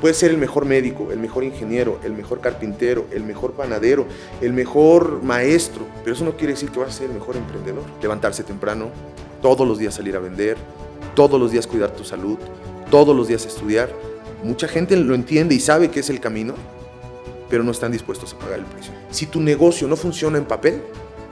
Puedes ser el mejor médico, el mejor ingeniero, el mejor carpintero, el mejor panadero, el mejor maestro, pero eso no quiere decir que vas a ser el mejor emprendedor. Levantarse temprano, todos los días salir a vender, todos los días cuidar tu salud, todos los días estudiar. Mucha gente lo entiende y sabe que es el camino, pero no están dispuestos a pagar el precio. Si tu negocio no funciona en papel,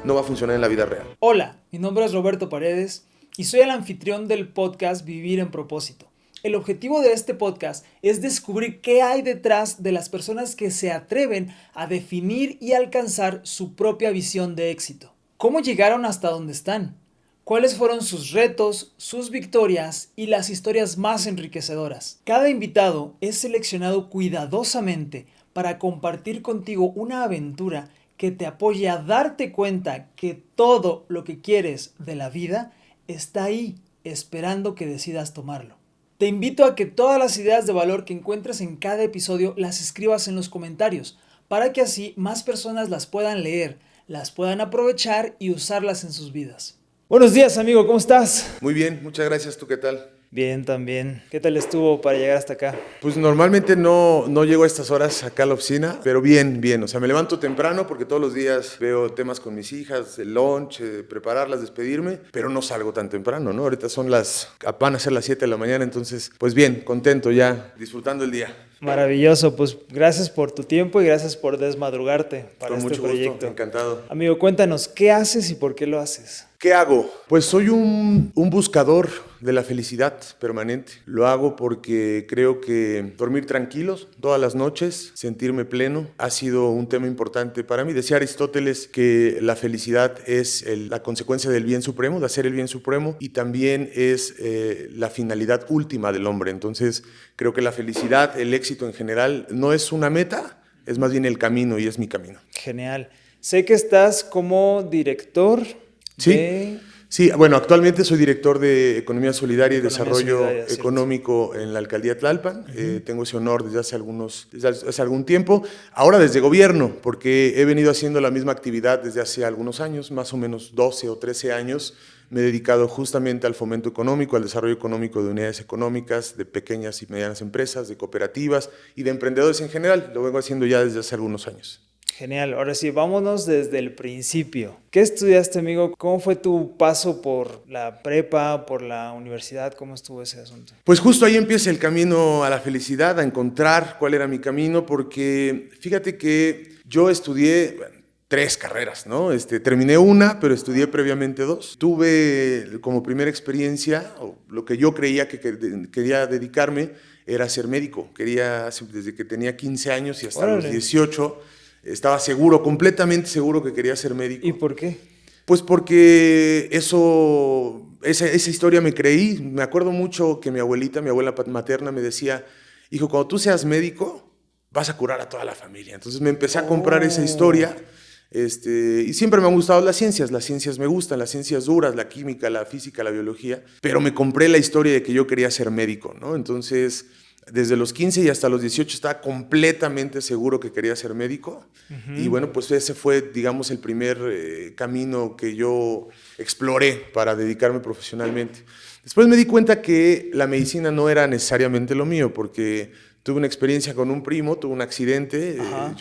no va a funcionar en la vida real. Hola, mi nombre es Roberto Paredes y soy el anfitrión del podcast Vivir en Propósito. El objetivo de este podcast es descubrir qué hay detrás de las personas que se atreven a definir y alcanzar su propia visión de éxito. ¿Cómo llegaron hasta donde están? ¿Cuáles fueron sus retos, sus victorias y las historias más enriquecedoras? Cada invitado es seleccionado cuidadosamente para compartir contigo una aventura que te apoye a darte cuenta que todo lo que quieres de la vida está ahí, esperando que decidas tomarlo. Te invito a que todas las ideas de valor que encuentres en cada episodio las escribas en los comentarios, para que así más personas las puedan leer, las puedan aprovechar y usarlas en sus vidas. Buenos días, amigo, ¿cómo estás? Muy bien, muchas gracias. ¿Tú qué tal? Bien, también. ¿Qué tal estuvo para llegar hasta acá? Pues normalmente no llego a estas horas acá a la oficina, pero bien. O sea, me levanto temprano porque todos los días veo temas con mis hijas, el lunch, prepararlas, despedirme, pero no salgo tan temprano, ¿no? Ahorita van a ser las 7 de la mañana, entonces, pues bien, contento ya, disfrutando el día. Maravilloso, pues gracias por tu tiempo y gracias por desmadrugarte para Con este mucho proyecto. gusto, encantado. Amigo, cuéntanos, ¿qué haces y por qué lo haces? ¿Qué hago? Pues soy un buscador de la felicidad permanente. Lo hago porque creo que dormir tranquilos todas las noches, sentirme pleno, ha sido un tema importante para mí. Decía Aristóteles que la felicidad es la consecuencia del bien supremo, de hacer el bien supremo, y también es la finalidad última del hombre. Entonces, creo que la felicidad, el éxito en general, no es una meta, es más bien el camino y es mi camino. Genial. Sé que estás como director Sí, bueno, actualmente soy director de Economía Solidaria y Desarrollo Solidaria, Económico en la Alcaldía Tlalpan. Tengo ese honor desde hace algún tiempo. Ahora desde gobierno, porque he venido haciendo la misma actividad desde hace algunos años, más o menos 12 o 13 años. Me he dedicado justamente al fomento económico, al desarrollo económico de unidades económicas, de pequeñas y medianas empresas, de cooperativas y de emprendedores en general. Lo vengo haciendo ya desde hace algunos años. Genial, ahora sí, vámonos desde el principio. ¿Qué estudiaste, amigo? ¿Cómo fue tu paso por la prepa, por la universidad? ¿Cómo estuvo ese asunto? Pues justo ahí empieza el camino a la felicidad, a encontrar cuál era mi camino, porque fíjate que yo estudié 3 carreras, ¿no? Terminé una, pero estudié previamente 2. Tuve como primera experiencia, o lo que yo creía que quería dedicarme, era ser médico. Desde que tenía 15 años y hasta los 18... Estaba seguro, completamente seguro que quería ser médico. ¿Y por qué? Pues porque esa historia me creí. Me acuerdo mucho que mi abuela materna me decía, hijo, cuando tú seas médico, vas a curar a toda la familia. Entonces me empecé a comprar esa historia. Y siempre me han gustado las ciencias me gustan, las ciencias duras, la química, la física, la biología, pero me compré la historia de que yo quería ser médico, ¿no? Entonces, desde los 15 y hasta los 18 estaba completamente seguro que quería ser médico. Y bueno, pues ese fue, digamos, el primer camino que yo exploré para dedicarme profesionalmente. Después me di cuenta que la medicina no era necesariamente lo mío, porque tuve una experiencia con un primo, tuve un accidente,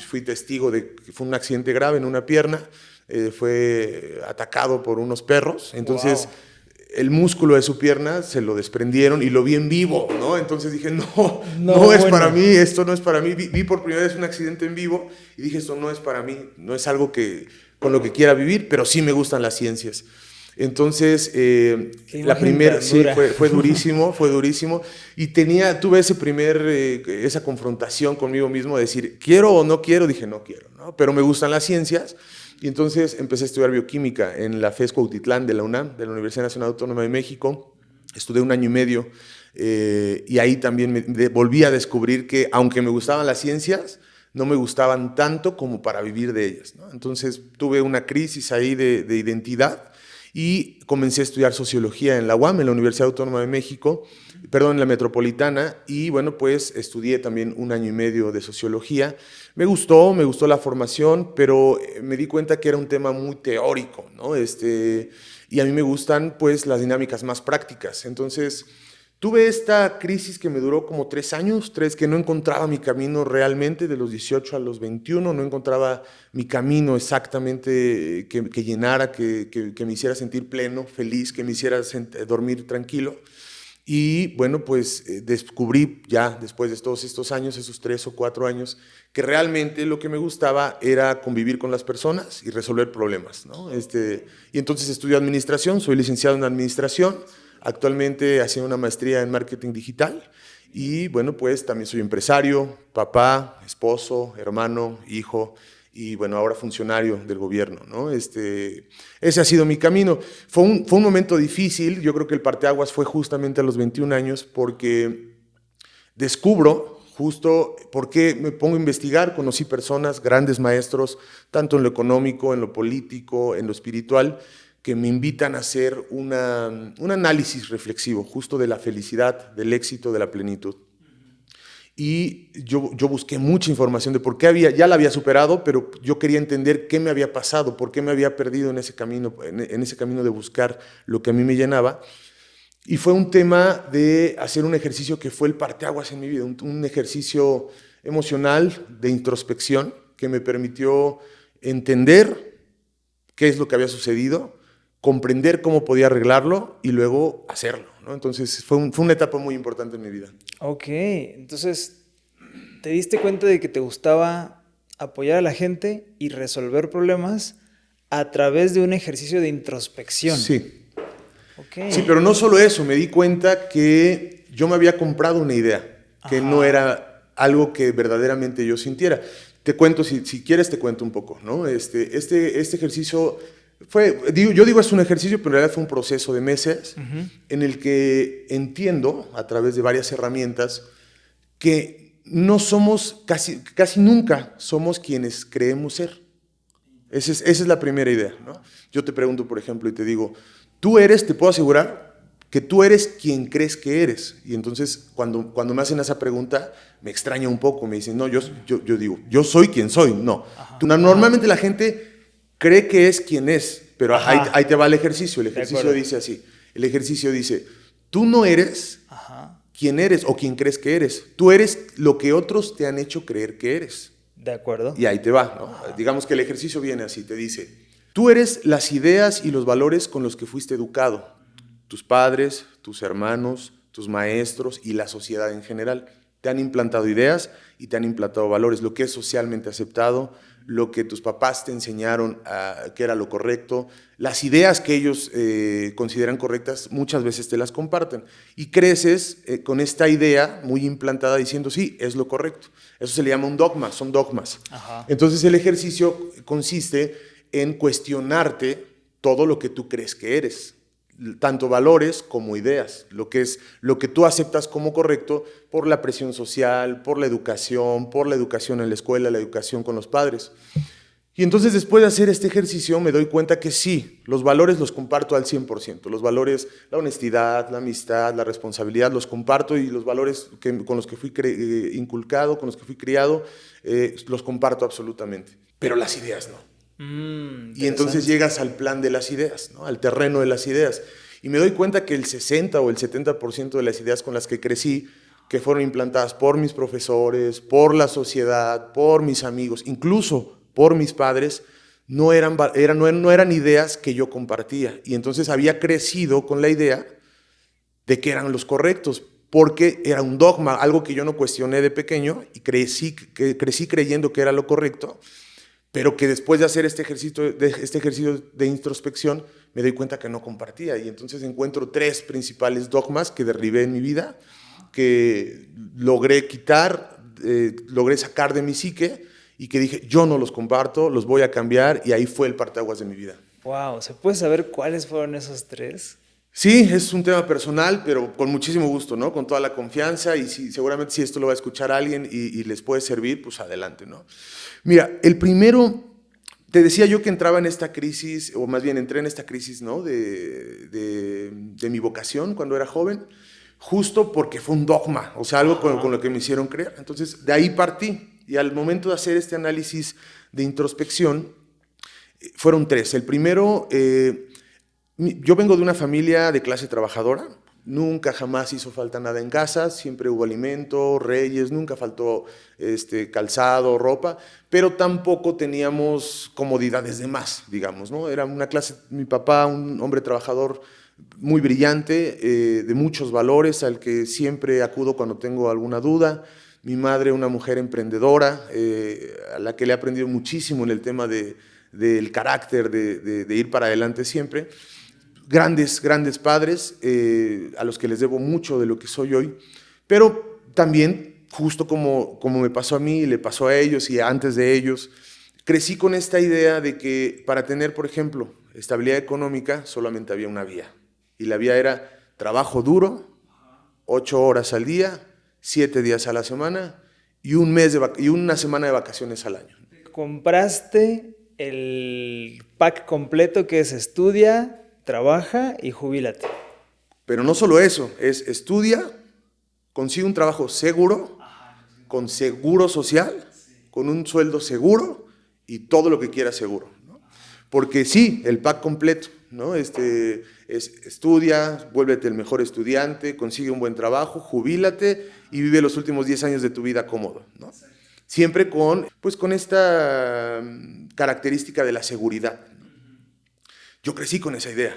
fui testigo de que fue un accidente grave en una pierna, fue atacado por unos perros, entonces... Wow. El músculo de su pierna se lo desprendieron y lo vi en vivo, ¿no? Entonces dije, no es para mí, esto no es para mí. Vi por primera vez un accidente en vivo y dije, esto no es para mí, no es algo con lo que quiera vivir, pero sí me gustan las ciencias. Entonces, la primera, sí, fue durísimo. Y tuve esa confrontación conmigo mismo de decir, ¿quiero o no quiero? Dije, no quiero, ¿no? Pero me gustan las ciencias. Y entonces empecé a estudiar bioquímica en la FES Cuautitlán de la UNAM, de la Universidad Nacional Autónoma de México. Estudié 1 año y medio y ahí también volví a descubrir que, aunque me gustaban las ciencias, no me gustaban tanto como para vivir de ellas, ¿no? Entonces tuve una crisis ahí de identidad y comencé a estudiar sociología en la UAM, en la Universidad Autónoma de México, en la Metropolitana, y bueno, pues estudié también 1 año y medio de sociología. Me gustó la formación, pero me di cuenta que era un tema muy teórico, ¿no? Y a mí me gustan pues las dinámicas más prácticas. Entonces Tuve esta crisis que me duró como 3 años, que no encontraba mi camino realmente, de los 18 a los 21, no encontraba mi camino exactamente que llenara, que me hiciera sentir pleno, feliz, que me hiciera dormir tranquilo. Y bueno, pues descubrí ya después de todos estos años, esos 3 o 4 años, que realmente lo que me gustaba era convivir con las personas y resolver problemas, ¿no? Y entonces estudio administración, soy licenciado en administración, actualmente haciendo una maestría en marketing digital y bueno, pues también soy empresario, papá, esposo, hermano, hijo y bueno, ahora funcionario del gobierno, ¿no? Ese ha sido mi camino. Fue un momento difícil, yo creo que el parteaguas fue justamente a los 21 años porque descubro justo por qué me pongo a investigar, conocí personas, grandes maestros, tanto en lo económico, en lo político, en lo espiritual, que me invitan a hacer un análisis reflexivo justo de la felicidad, del éxito, de la plenitud. Y yo busqué mucha información de por qué ya la había superado, pero yo quería entender qué me había pasado, por qué me había perdido en ese camino de buscar lo que a mí me llenaba. Y fue un tema de hacer un ejercicio que fue el parteaguas en mi vida, un ejercicio emocional de introspección que me permitió entender qué es lo que había sucedido, comprender cómo podía arreglarlo y luego hacerlo, ¿no? Entonces fue una etapa muy importante en mi vida. Ok, entonces te diste cuenta de que te gustaba apoyar a la gente y resolver problemas a través de un ejercicio de introspección. Sí. Okay. Sí, pero no solo eso, me di cuenta que yo me había comprado una idea, que no era algo que verdaderamente yo sintiera. Te cuento, si quieres te cuento un poco, ¿no? Este ejercicio yo digo es un ejercicio, pero en realidad fue un proceso de meses en el que entiendo, a través de varias herramientas, que no somos, casi nunca somos quienes creemos ser. Esa es la primera idea, ¿no? Yo te pregunto, por ejemplo, y te digo, te puedo asegurar que tú eres quien crees que eres. Y entonces, cuando me hacen esa pregunta, me extraña un poco. Me dicen, no, yo digo, yo soy quien soy. No. Normalmente la gente cree que es quien es, pero ahí te va el ejercicio. El ejercicio dice así. El ejercicio dice, tú no eres quien eres o quien crees que eres. Tú eres lo que otros te han hecho creer que eres. De acuerdo. Y ahí te va, ¿no? Digamos que el ejercicio viene así, te dice, tú eres las ideas y los valores con los que fuiste educado, tus padres, tus hermanos, tus maestros y la sociedad en general. Te han implantado ideas y te han implantado valores, lo que es socialmente aceptado, lo que tus papás te enseñaron que era lo correcto, las ideas que ellos consideran correctas, muchas veces te las comparten. Y creces con esta idea muy implantada diciendo, sí, es lo correcto. Eso se le llama un dogma, son dogmas. Entonces el ejercicio consiste en cuestionarte todo lo que tú crees que eres, tanto valores como ideas, lo que tú aceptas como correcto por la presión social, por la educación en la escuela, la educación con los padres. Y entonces después de hacer este ejercicio me doy cuenta que sí, los valores los comparto al 100%, los valores, la honestidad, la amistad, la responsabilidad, los comparto y los valores con los que fui inculcado, con los que fui criado, los comparto absolutamente, pero las ideas no. Y entonces llegas al plan de las ideas, ¿no? Al terreno de las ideas. Y me doy cuenta que el 60 o el 70% de las ideas con las que crecí, que fueron implantadas por mis profesores, por la sociedad, por mis amigos, incluso por mis padres, no eran ideas que yo compartía. Y entonces había crecido con la idea de que eran los correctos, porque era un dogma, algo que yo no cuestioné de pequeño y crecí creyendo que era lo correcto, pero que después de hacer este ejercicio de introspección me doy cuenta que no compartía. Y entonces encuentro 3 principales dogmas que derribé en mi vida, que logré quitar, logré sacar de mi psique y que dije, yo no los comparto, los voy a cambiar, y ahí fue el parteaguas de mi vida. Wow, ¿se puede saber cuáles fueron esos 3? Sí, es un tema personal, pero con muchísimo gusto, ¿no? Con toda la confianza, y seguramente si esto lo va a escuchar alguien y les puede servir, pues adelante, ¿no? Mira, el primero, te decía yo que entraba en esta crisis, o más bien entré en esta crisis, ¿no? De mi vocación cuando era joven, justo porque fue un dogma, o sea, algo con lo que me hicieron creer. Entonces, de ahí partí, y al momento de hacer este análisis de introspección, fueron 3. El primero, yo vengo de una familia de clase trabajadora, Nunca jamás hizo falta nada en casa, siempre hubo alimento, reyes, nunca faltó calzado, ropa, pero tampoco teníamos comodidades de más, digamos, ¿no? Era una clase, mi papá, un hombre trabajador muy brillante, de muchos valores, al que siempre acudo cuando tengo alguna duda. Mi madre, una mujer emprendedora, a la que le he aprendido muchísimo en el tema del carácter, de ir para adelante siempre. Grandes, grandes padres, a los que les debo mucho de lo que soy hoy, pero también, justo como me pasó a mí, le pasó a ellos y antes de ellos, crecí con esta idea de que para tener, por ejemplo, estabilidad económica, solamente había una vía. Y la vía era trabajo duro, 8 horas al día, 7 días a la semana y una semana de vacaciones al año. Compraste el pack completo que es estudia, trabaja y jubílate. Pero no solo eso, es estudia, consigue un trabajo seguro, con seguro social, con un sueldo seguro y todo lo que quieras seguro, ¿no? Porque sí, el pack completo, ¿no? Estudia, vuélvete el mejor estudiante, consigue un buen trabajo, jubílate y vive los últimos 10 años de tu vida cómodo, ¿no? Siempre con esta característica de la seguridad. Yo crecí con esa idea.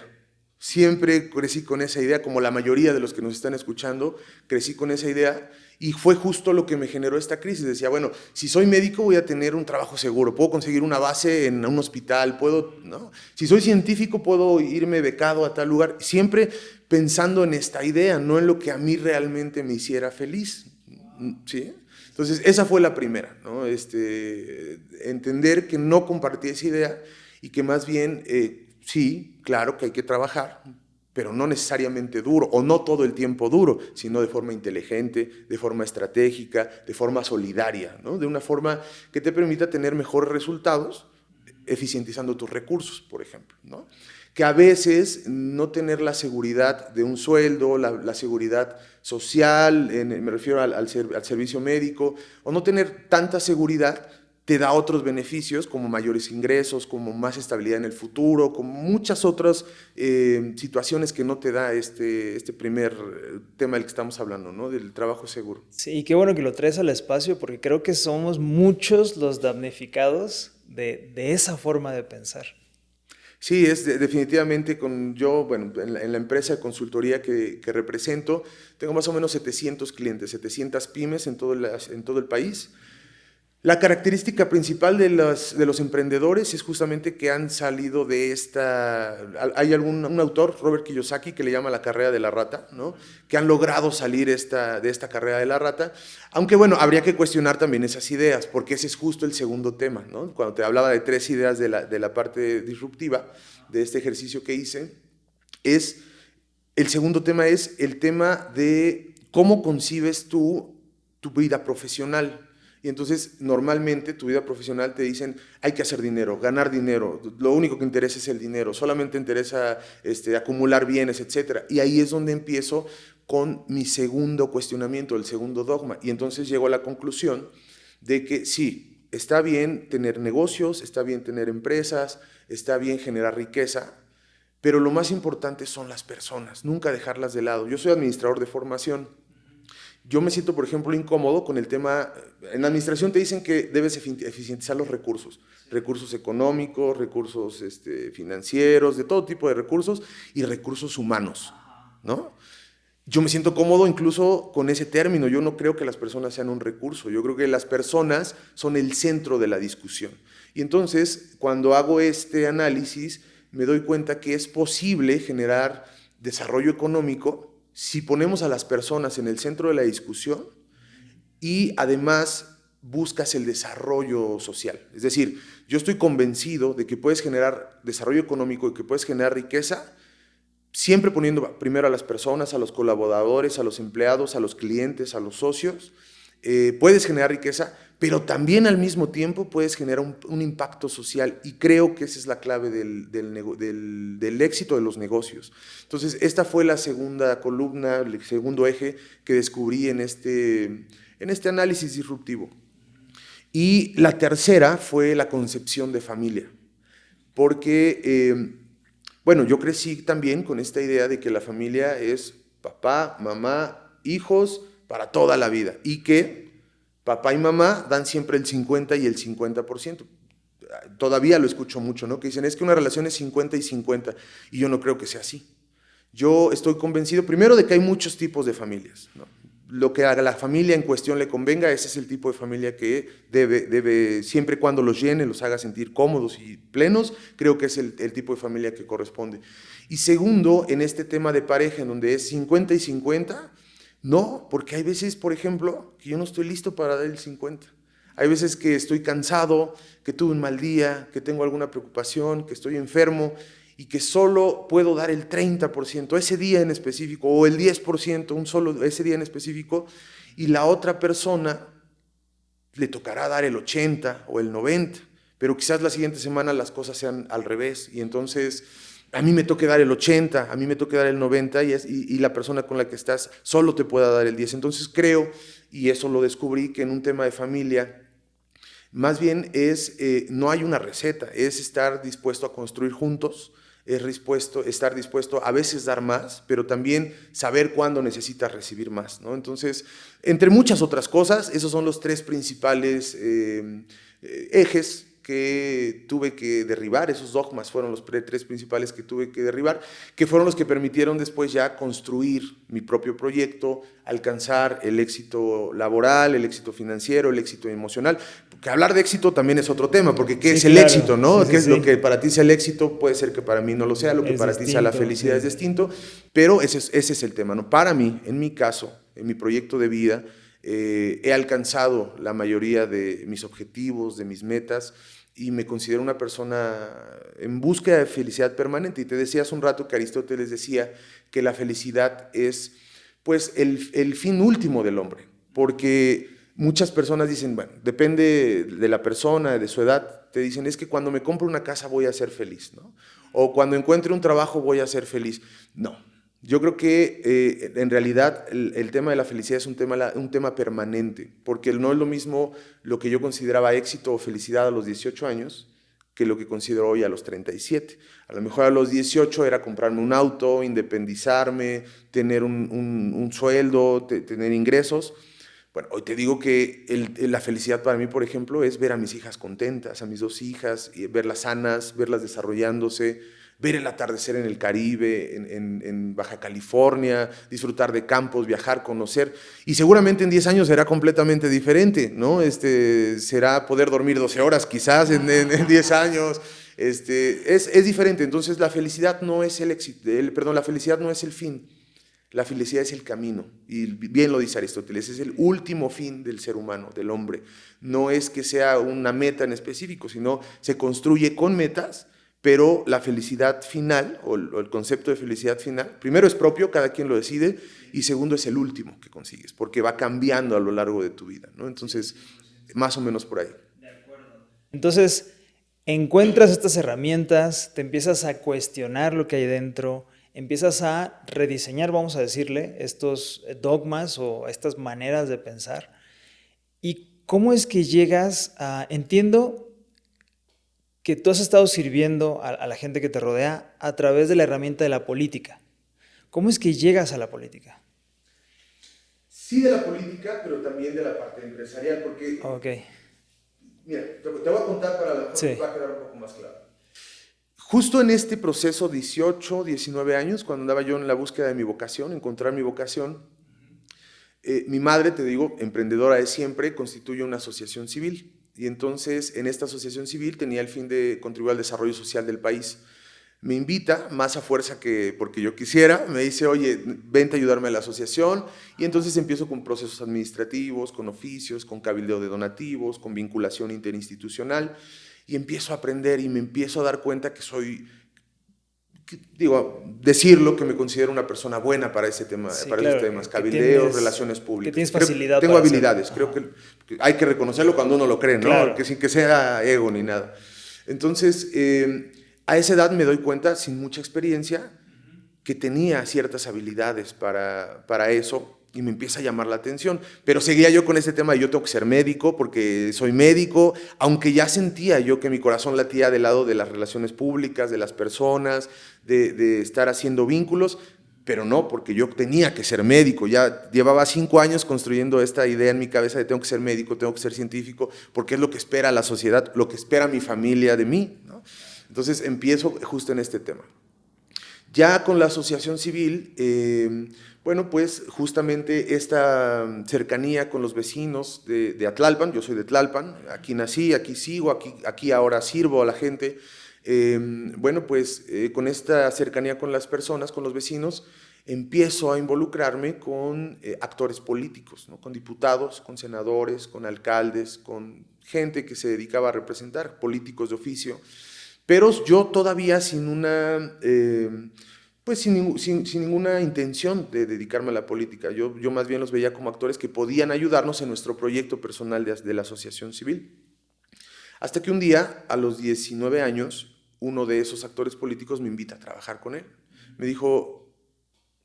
Siempre crecí con esa idea, como la mayoría de los que nos están escuchando, crecí con esa idea y fue justo lo que me generó esta crisis. Decía, bueno, si soy médico voy a tener un trabajo seguro, puedo conseguir una base en un hospital, ¿no? Si soy científico puedo irme becado a tal lugar, siempre pensando en esta idea, no en lo que a mí realmente me hiciera feliz, ¿sí? Entonces, esa fue la primera, ¿no? Entender que no compartía esa idea y que más bien... sí, claro que hay que trabajar, pero no necesariamente duro, o no todo el tiempo duro, sino de forma inteligente, de forma estratégica, de forma solidaria, ¿no? De una forma que te permita tener mejores resultados, eficientizando tus recursos, por ejemplo, ¿no? Que a veces no tener la seguridad de un sueldo, la seguridad social, me refiero al servicio médico, o no tener tanta seguridad, te da otros beneficios como mayores ingresos, como más estabilidad en el futuro, como muchas otras situaciones que no te da este primer tema del que estamos hablando, ¿no? Del trabajo seguro. Sí, y qué bueno que lo traes al espacio porque creo que somos muchos los damnificados de esa forma de pensar. Sí, definitivamente bueno, en la empresa de consultoría que represento, tengo más o menos 700 clientes, 700 pymes en todo el país. La característica principal de los emprendedores es justamente que han salido de esta... Hay un autor, Robert Kiyosaki, que le llama la carrera de la rata, ¿no? Que han logrado salir de esta carrera de la rata, aunque bueno, habría que cuestionar también esas ideas, porque ese es justo el segundo tema, ¿no? Cuando te hablaba de 3 ideas de la parte disruptiva de este ejercicio que hice, el segundo tema es el tema de cómo concibes tú tu vida profesional. Y entonces, normalmente, tu vida profesional te dicen, hay que hacer dinero, ganar dinero, lo único que interesa es el dinero, solamente interesa acumular bienes, etc. Y ahí es donde empiezo con mi segundo cuestionamiento, el segundo dogma. Y entonces llego a la conclusión de que sí, está bien tener negocios, está bien tener empresas, está bien generar riqueza, pero lo más importante son las personas, nunca dejarlas de lado. Yo soy administrador de formación. Yo me siento, por ejemplo, incómodo con el tema, en la administración te dicen que debes eficientizar los recursos económicos, recursos financieros, de todo tipo de recursos y recursos humanos, ¿no? Yo me siento cómodo incluso con ese término, yo no creo que las personas sean un recurso, yo creo que las personas son el centro de la discusión. Y entonces, cuando hago este análisis, me doy cuenta que es posible generar desarrollo económico si ponemos a las personas en el centro de la discusión y además buscas el desarrollo social. Es decir, yo estoy convencido de que puedes generar desarrollo económico y que puedes generar riqueza siempre poniendo primero a las personas, a los colaboradores, a los empleados, a los clientes, a los socios. Puedes generar riqueza, pero también al mismo tiempo puedes generar un impacto social y creo que esa es la clave del éxito de los negocios. Entonces, esta fue la segunda columna, el segundo eje que descubrí en este análisis disruptivo. Y la tercera fue la concepción de familia, porque, bueno, yo crecí también con esta idea de que la familia es papá, mamá, hijos, para toda la vida. Y que papá y mamá dan siempre el 50 y el 50%. Todavía lo escucho mucho, ¿no? Que dicen, es que una relación es 50 y 50. Y yo no creo que sea así. Yo estoy convencido, primero, de que hay muchos tipos de familias, ¿no? Lo que a la familia en cuestión le convenga, ese es el tipo de familia que debe siempre y cuando los llene, los haga sentir cómodos y plenos, creo que es el tipo de familia que corresponde. Y segundo, en este tema de pareja, en donde es 50 y 50, no, porque hay veces, por ejemplo, que yo no estoy listo para dar el 50. Hay veces que estoy cansado, que tuve un mal día, que tengo alguna preocupación, que estoy enfermo, y que solo puedo dar el 30% ese día en específico, o el 10%, ese día en específico, y la otra persona le tocará dar el 80 o el 90, pero quizás la siguiente semana las cosas sean al revés, y entonces a mí me toque dar el 80, a mí me toque dar el 90, y la persona con la que estás solo te pueda dar el 10. Entonces creo, y eso lo descubrí, que en un tema de familia, más bien no hay una receta, es estar dispuesto a construir juntos, estar dispuesto a veces dar más, pero también saber cuándo necesitas recibir más, ¿no? Entonces, entre muchas otras cosas, esos son los tres principales ejes que tuve que derribar, esos dogmas fueron los tres principales que tuve que derribar, que fueron los que permitieron después ya construir mi propio proyecto, alcanzar el éxito laboral, el éxito financiero, el éxito emocional. Que hablar de éxito también es otro tema, porque ¿qué es el éxito, no? ¿Qué es lo que para ti sea el éxito? Puede ser que para mí no lo sea, lo que para ti sea la felicidad es distinto, pero ese es el tema, ¿no? Para mí, en mi caso, en mi proyecto de vida, he alcanzado la mayoría de mis objetivos, de mis metas, y me considero una persona en búsqueda de felicidad permanente. Y te decía hace un rato que Aristóteles decía que la felicidad es, pues, el fin último del hombre, porque muchas personas dicen, bueno, depende de la persona, de su edad, te dicen, es que cuando me compro una casa voy a ser feliz, ¿no? O cuando encuentre un trabajo voy a ser feliz. No, yo creo que en realidad el tema de la felicidad es un tema permanente, porque no es lo mismo lo que yo consideraba éxito o felicidad a los 18 años que lo que considero hoy a los 37. A lo mejor a los 18 era comprarme un auto, independizarme, tener un sueldo, tener ingresos. Bueno, hoy te digo que la felicidad para mí, por ejemplo, es ver a mis hijas contentas, a mis dos hijas, y verlas sanas, verlas desarrollándose, ver el atardecer en el Caribe, en Baja California, disfrutar de campos, viajar, conocer. Y seguramente en 10 años será completamente diferente, ¿no? Será poder dormir 12 horas quizás en 10 años. Es diferente. Entonces la felicidad no es el éxito, la felicidad no es el fin. La felicidad es el camino, y bien lo dice Aristóteles, es el último fin del ser humano, del hombre. No es que sea una meta en específico, sino se construye con metas, pero la felicidad final, o el concepto de felicidad final, primero es propio, cada quien lo decide, y segundo es el último que consigues, porque va cambiando a lo largo de tu vida, ¿no? Entonces, más o menos por ahí. Entonces, encuentras estas herramientas, te empiezas a cuestionar lo que hay dentro, empiezas a rediseñar, vamos a decirle, estos dogmas o estas maneras de pensar. ¿Y cómo es que llegas a...? Entiendo que tú has estado sirviendo a la gente que te rodea a través de la herramienta de la política. ¿Cómo es que llegas a la política? Sí, de la política, pero también de la parte empresarial, porque... Okay. Mira, te voy a contar para la sí. va a quedar un poco más claro. Justo en este proceso, 18, 19 años, cuando andaba yo en la búsqueda de mi vocación, encontrar mi vocación, mi madre, te digo, emprendedora de siempre, constituye una asociación civil. Y entonces, en esta asociación civil tenía el fin de contribuir al desarrollo social del país. Me invita, más a fuerza que porque yo quisiera, me dice, oye, vente a ayudarme a la asociación. Y entonces empiezo con procesos administrativos, con oficios, con cabildeo de donativos, con vinculación interinstitucional. Y empiezo a aprender y me empiezo a dar cuenta que soy, decirlo, que me considero una persona buena para ese tema, sí, para claro, esos temas, cabildeo, relaciones públicas. Que tienes facilidad. Tengo habilidades, creo que hay que reconocerlo cuando uno lo cree, ¿no? Claro. Que sin que sea ego ni nada. Entonces, a esa edad me doy cuenta, sin mucha experiencia, que tenía ciertas habilidades para eso, y me empieza a llamar la atención. Pero seguía yo con ese tema de yo tengo que ser médico porque soy médico, aunque ya sentía yo que mi corazón latía del lado de las relaciones públicas, de las personas, de estar haciendo vínculos, pero no, porque yo tenía que ser médico. Ya llevaba 5 años construyendo esta idea en mi cabeza de tengo que ser médico, tengo que ser científico, porque es lo que espera la sociedad, lo que espera mi familia de mí, ¿no? Entonces empiezo justo en este tema. Ya con la asociación civil, bueno, pues justamente esta cercanía con los vecinos de Atlalpan, yo soy de Tlalpan, aquí nací, aquí sigo, aquí ahora sirvo a la gente. Bueno, pues con esta cercanía con las personas, con los vecinos, empiezo a involucrarme con actores políticos, ¿no? Con diputados, con senadores, con alcaldes, con gente que se dedicaba a representar, políticos de oficio, pero yo todavía sin una... pues sin ninguna intención de dedicarme a la política. Yo más bien los veía como actores que podían ayudarnos en nuestro proyecto personal de la asociación civil. Hasta que un día, a los 19 años, uno de esos actores políticos me invita a trabajar con él. Me dijo,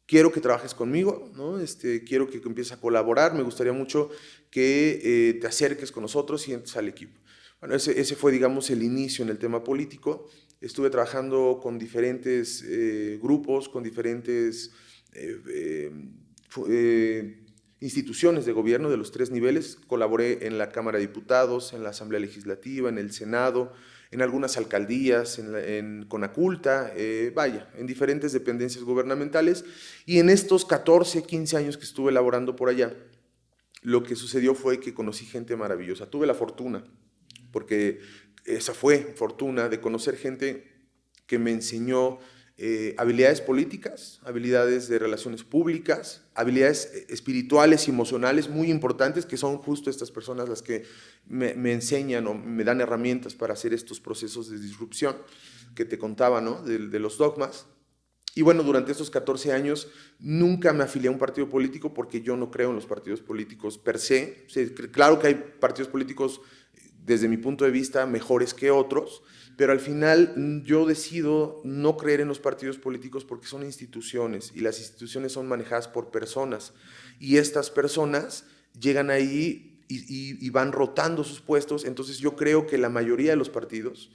quiero que trabajes conmigo, ¿no? Quiero que empieces a colaborar, me gustaría mucho que te acerques con nosotros y entres al equipo. Bueno, ese fue, digamos, el inicio en el tema político. Estuve trabajando con diferentes grupos, con diferentes instituciones de gobierno de los 3 niveles. Colaboré en la Cámara de Diputados, en la Asamblea Legislativa, en el Senado, en algunas alcaldías, en Conaculta, vaya, en diferentes dependencias gubernamentales. Y en estos 14, 15 años que estuve laborando por allá, lo que sucedió fue que conocí gente maravillosa. Tuve la fortuna, porque esa fue fortuna, de conocer gente que me enseñó habilidades políticas, habilidades de relaciones públicas, habilidades espirituales y emocionales muy importantes, que son justo estas personas las que me enseñan o me dan herramientas para hacer estos procesos de disrupción que te contaba, ¿no? de los dogmas. Y bueno, durante estos 14 años nunca me afilié a un partido político porque yo no creo en los partidos políticos per se. O sea, claro que hay partidos políticos, desde mi punto de vista, mejores que otros, pero al final yo decido no creer en los partidos políticos porque son instituciones y las instituciones son manejadas por personas y estas personas llegan ahí y van rotando sus puestos. Entonces yo creo que la mayoría de los partidos,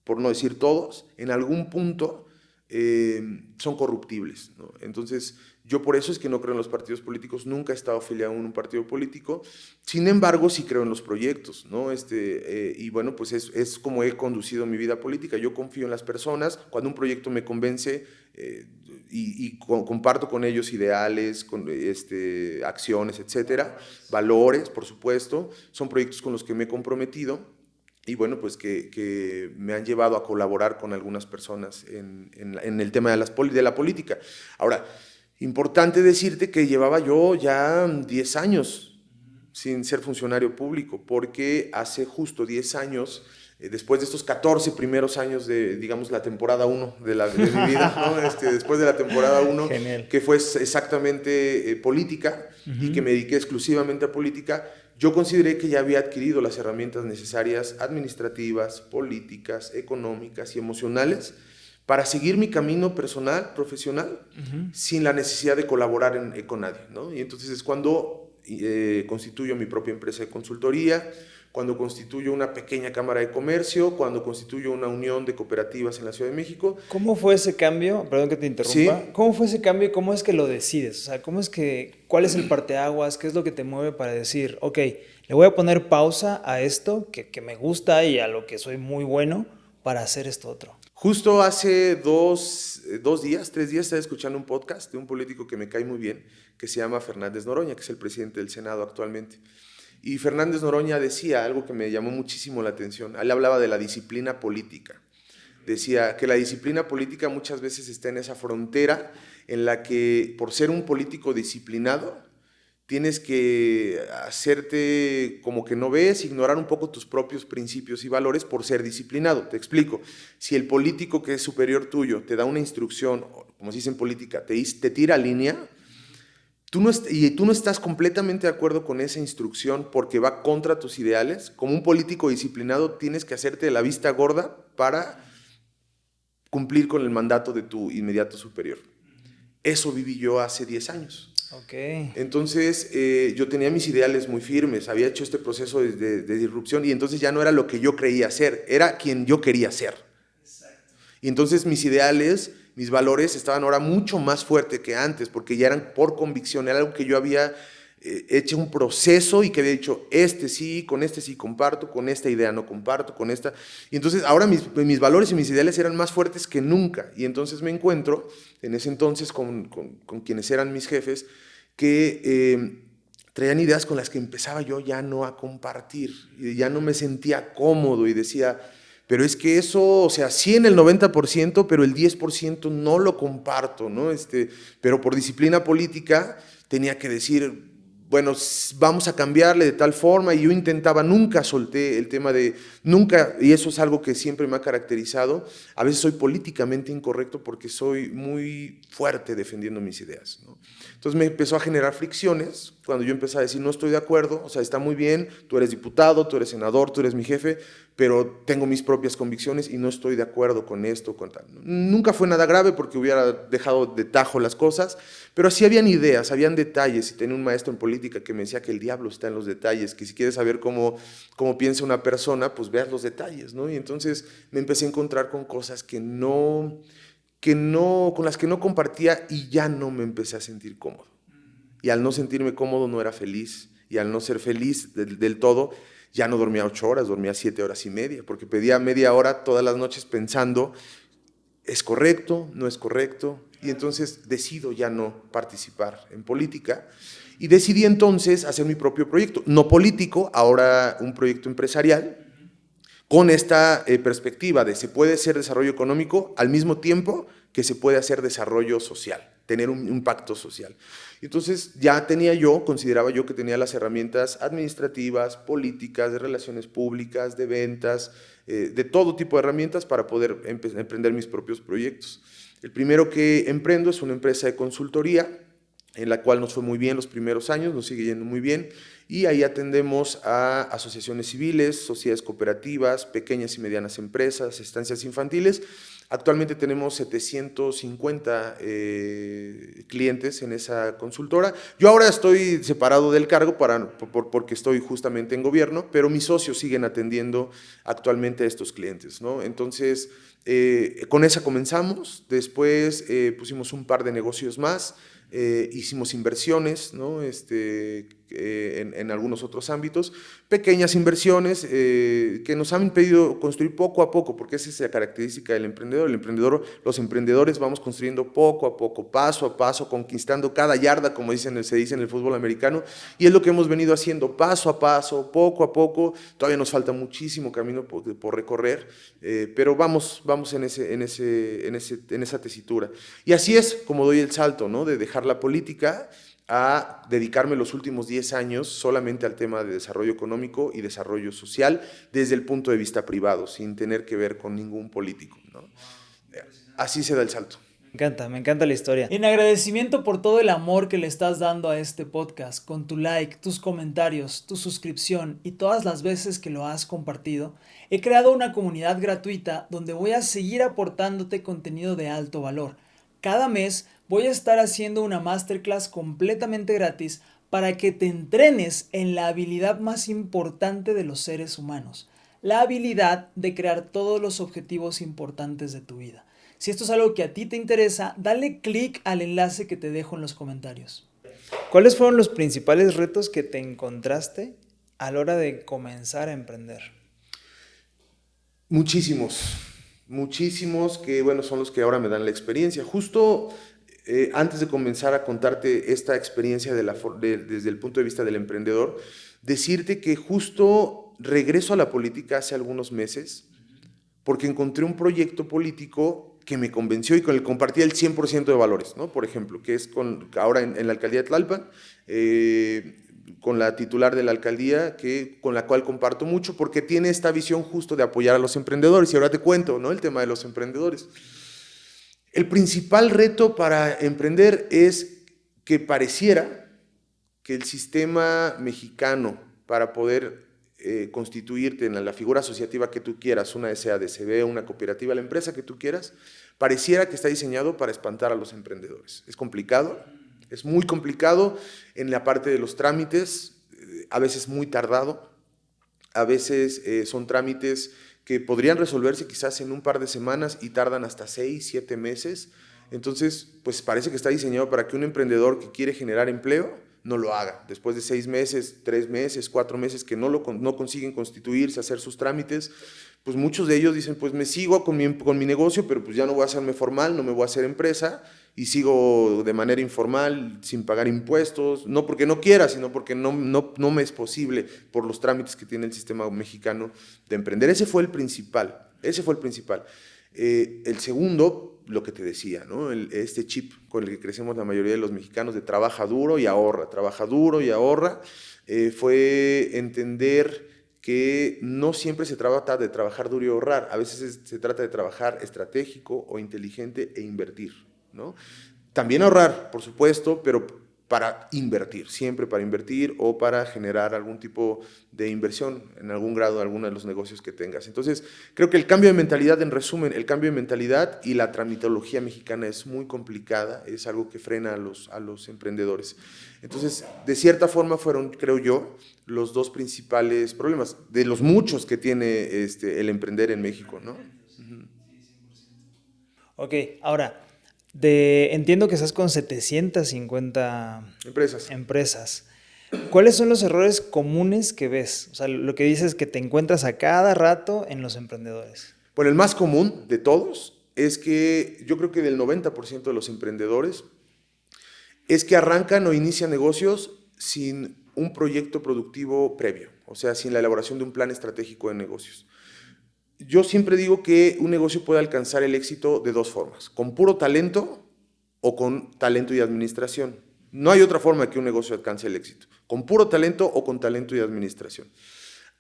por no decir todos, en algún punto son corruptibles, ¿no? Entonces, yo por eso es que no creo en los partidos políticos, nunca he estado afiliado en un partido político, sin embargo, sí creo en los proyectos, ¿no? Y bueno, pues es como he conducido mi vida política. Yo confío en las personas, cuando un proyecto me convence comparto con ellos ideales, acciones, etcétera, valores, por supuesto, son proyectos con los que me he comprometido. Y bueno, pues que me han llevado a colaborar con algunas personas en el tema de la política. Ahora, importante decirte que llevaba yo ya 10 años sin ser funcionario público, porque hace justo 10 años, después de estos 14 primeros años de, digamos, la temporada 1 de mi vida, ¿no? Después de la temporada 1, que fue exactamente política, y que me dediqué exclusivamente a política, yo consideré que ya había adquirido las herramientas necesarias administrativas, políticas, económicas y emocionales para seguir mi camino personal, profesional, sin la necesidad de colaborar con nadie, ¿no? Y entonces es cuando constituyo mi propia empresa de consultoría, cuando constituyo una pequeña cámara de comercio, cuando constituyo una unión de cooperativas en la Ciudad de México. ¿Cómo fue ese cambio? Perdón que te interrumpa. ¿Sí? ¿Cómo fue ese cambio y cómo es que lo decides? O sea, ¿cuál es el parteaguas? ¿Qué es lo que te mueve para decir, ok, le voy a poner pausa a esto que me gusta y a lo que soy muy bueno para hacer esto otro? Justo hace 3 días, estaba escuchando un podcast de un político que me cae muy bien, que se llama Fernández Noroña, que es el presidente del Senado actualmente. Y Fernández Noroña decía algo que me llamó muchísimo la atención. Él hablaba de la disciplina política. Decía que la disciplina política muchas veces está en esa frontera en la que, por ser un político disciplinado, tienes que hacerte como que no ves, ignorar un poco tus propios principios y valores por ser disciplinado. Te explico. Si el político que es superior tuyo te da una instrucción, como se dice en política, te tira línea, tú no estás completamente de acuerdo con esa instrucción porque va contra tus ideales, como un político disciplinado tienes que hacerte de la vista gorda para cumplir con el mandato de tu inmediato superior. Eso viví yo hace 10 años. Okay. Entonces yo tenía mis ideales muy firmes, había hecho este proceso de disrupción y entonces ya no era lo que yo creía ser, era quien yo quería ser. Exacto. Y entonces mis ideales mis valores estaban ahora mucho más fuertes que antes, porque ya eran por convicción, era algo que yo había hecho un proceso y que había dicho, con este sí comparto, con esta idea no comparto, con esta. Y entonces ahora mis valores y mis ideales eran más fuertes que nunca. Y entonces me encuentro, en ese entonces, con quienes eran mis jefes, que traían ideas con las que empezaba yo ya no a compartir, y ya no me sentía cómodo y decía, pero es que eso, o sea, sí en el 90%, pero el 10% no lo comparto, ¿no? Pero por disciplina política tenía que decir, bueno, vamos a cambiarle de tal forma, y yo intentaba, nunca solté el tema de, nunca, y eso es algo que siempre me ha caracterizado, a veces soy políticamente incorrecto porque soy muy fuerte defendiendo mis ideas, ¿no? Entonces me empezó a generar fricciones cuando yo empecé a decir, no estoy de acuerdo, o sea, está muy bien, tú eres diputado, tú eres senador, tú eres mi jefe, pero tengo mis propias convicciones y no estoy de acuerdo con esto, con tal. Nunca fue nada grave porque hubiera dejado de tajo las cosas, pero sí habían ideas, habían detalles, y tenía un maestro en política que me decía que el diablo está en los detalles, que si quieres saber cómo piensa una persona, pues veas los detalles, ¿no? Y entonces me empecé a encontrar con cosas con las que no compartía, y ya no me empecé a sentir cómodo. Y al no sentirme cómodo no era feliz, y al no ser feliz del todo, ya no dormía 8 horas, dormía 7 horas y media, porque pedía media hora todas las noches pensando, ¿es correcto? ¿No es correcto? Y entonces decido ya no participar en política, y decidí entonces hacer mi propio proyecto, no político, ahora un proyecto empresarial, con esta perspectiva de se puede hacer desarrollo económico al mismo tiempo que se puede hacer desarrollo social, tener un impacto social. Entonces ya consideraba yo que tenía las herramientas administrativas, políticas, de relaciones públicas, de ventas, de todo tipo de herramientas para poder emprender mis propios proyectos. El primero que emprendo es una empresa de consultoría, en la cual nos fue muy bien los primeros años, nos sigue yendo muy bien, y ahí atendemos a asociaciones civiles, sociedades cooperativas, pequeñas y medianas empresas, estancias infantiles. Actualmente tenemos 750 clientes en esa consultora. Yo ahora estoy separado del cargo porque estoy justamente en gobierno, pero mis socios siguen atendiendo actualmente a estos clientes, ¿no? Entonces, con esa comenzamos, después pusimos un par de negocios más, hicimos inversiones, ¿no? En algunos otros ámbitos, pequeñas inversiones que nos han impedido construir poco a poco, porque esa es la característica del emprendedor. Los emprendedores vamos construyendo poco a poco, paso a paso, conquistando cada yarda, como se dice en el fútbol americano, y es lo que hemos venido haciendo paso a paso, poco a poco. Todavía nos falta muchísimo camino por recorrer, pero vamos en esa tesitura. Y así es como doy el salto, ¿no? De dejar la política a dedicarme los últimos 10 años solamente al tema de desarrollo económico y desarrollo social desde el punto de vista privado, sin tener que ver con ningún político, ¿no? Así se da el salto. Me encanta la historia. En agradecimiento por todo el amor que le estás dando a este podcast, con tu like, tus comentarios, tu suscripción y todas las veces que lo has compartido, he creado una comunidad gratuita donde voy a seguir aportándote contenido de alto valor. Cada mes voy a estar haciendo una masterclass completamente gratis para que te entrenes en la habilidad más importante de los seres humanos, la habilidad de crear todos los objetivos importantes de tu vida. Si esto es algo que a ti te interesa, dale clic al enlace que te dejo en los comentarios. ¿Cuáles fueron los principales retos que te encontraste a la hora de comenzar a emprender? Muchísimos que, bueno, son los que ahora me dan la experiencia. Justo antes de comenzar a contarte esta experiencia desde el punto de vista del emprendedor, decirte que justo regreso a la política hace algunos meses porque encontré un proyecto político que me convenció y con el que compartía el 100% de valores, ¿no? Por ejemplo, que es ahora en la alcaldía de Tlalpan, con la titular de la alcaldía, con la cual comparto mucho, porque tiene esta visión justo de apoyar a los emprendedores. Y ahora te cuento, ¿no? El tema de los emprendedores. El principal reto para emprender es que pareciera que el sistema mexicano, para poder constituirte en la figura asociativa que tú quieras, una SADCB, una cooperativa, la empresa que tú quieras, pareciera que está diseñado para espantar a los emprendedores. Es complicado, es muy complicado en la parte de los trámites, a veces muy tardado, a veces son trámites que podrían resolverse quizás en un par de semanas y tardan hasta 6, 7 meses. Entonces, pues parece que está diseñado para que un emprendedor que quiere generar empleo no lo haga. Después de 6 meses, 3 meses, 4 meses que no consiguen constituirse, hacer sus trámites, pues muchos de ellos dicen, pues me sigo con mi negocio, pero pues ya no voy a hacerme formal, no me voy a hacer empresa y sigo de manera informal, sin pagar impuestos, no porque no quiera, sino porque no me es posible por los trámites que tiene el sistema mexicano de emprender. Ese fue el principal. El segundo, lo que te decía, ¿no? Este chip con el que crecemos la mayoría de los mexicanos de trabaja duro y ahorra, fue entender que no siempre se trata de trabajar duro y ahorrar, a veces se trata de trabajar estratégico o inteligente e invertir, ¿no? También ahorrar, por supuesto, pero para invertir, siempre para invertir o para generar algún tipo de inversión en algún grado, en alguno de los negocios que tengas. Entonces, creo que el cambio de mentalidad, en resumen, el cambio de mentalidad y la tramitología mexicana es muy complicada, es algo que frena a los emprendedores. Entonces, de cierta forma fueron, creo yo, los dos principales problemas, de los muchos que tiene el emprender en México, ¿no? Ok, ahora, entiendo que estás con 750 Empresas. empresas. ¿Cuáles son los errores comunes que ves? O sea, lo que dices que te encuentras a cada rato en los emprendedores. Bueno, el más común de todos es que yo creo que del 90% de los emprendedores es que arrancan o inician negocios sin un proyecto productivo previo, o sea, sin la elaboración de un plan estratégico de negocios. Yo siempre digo que un negocio puede alcanzar el éxito de dos formas, con puro talento o con talento y administración. No hay otra forma que un negocio alcance el éxito, con puro talento o con talento y administración.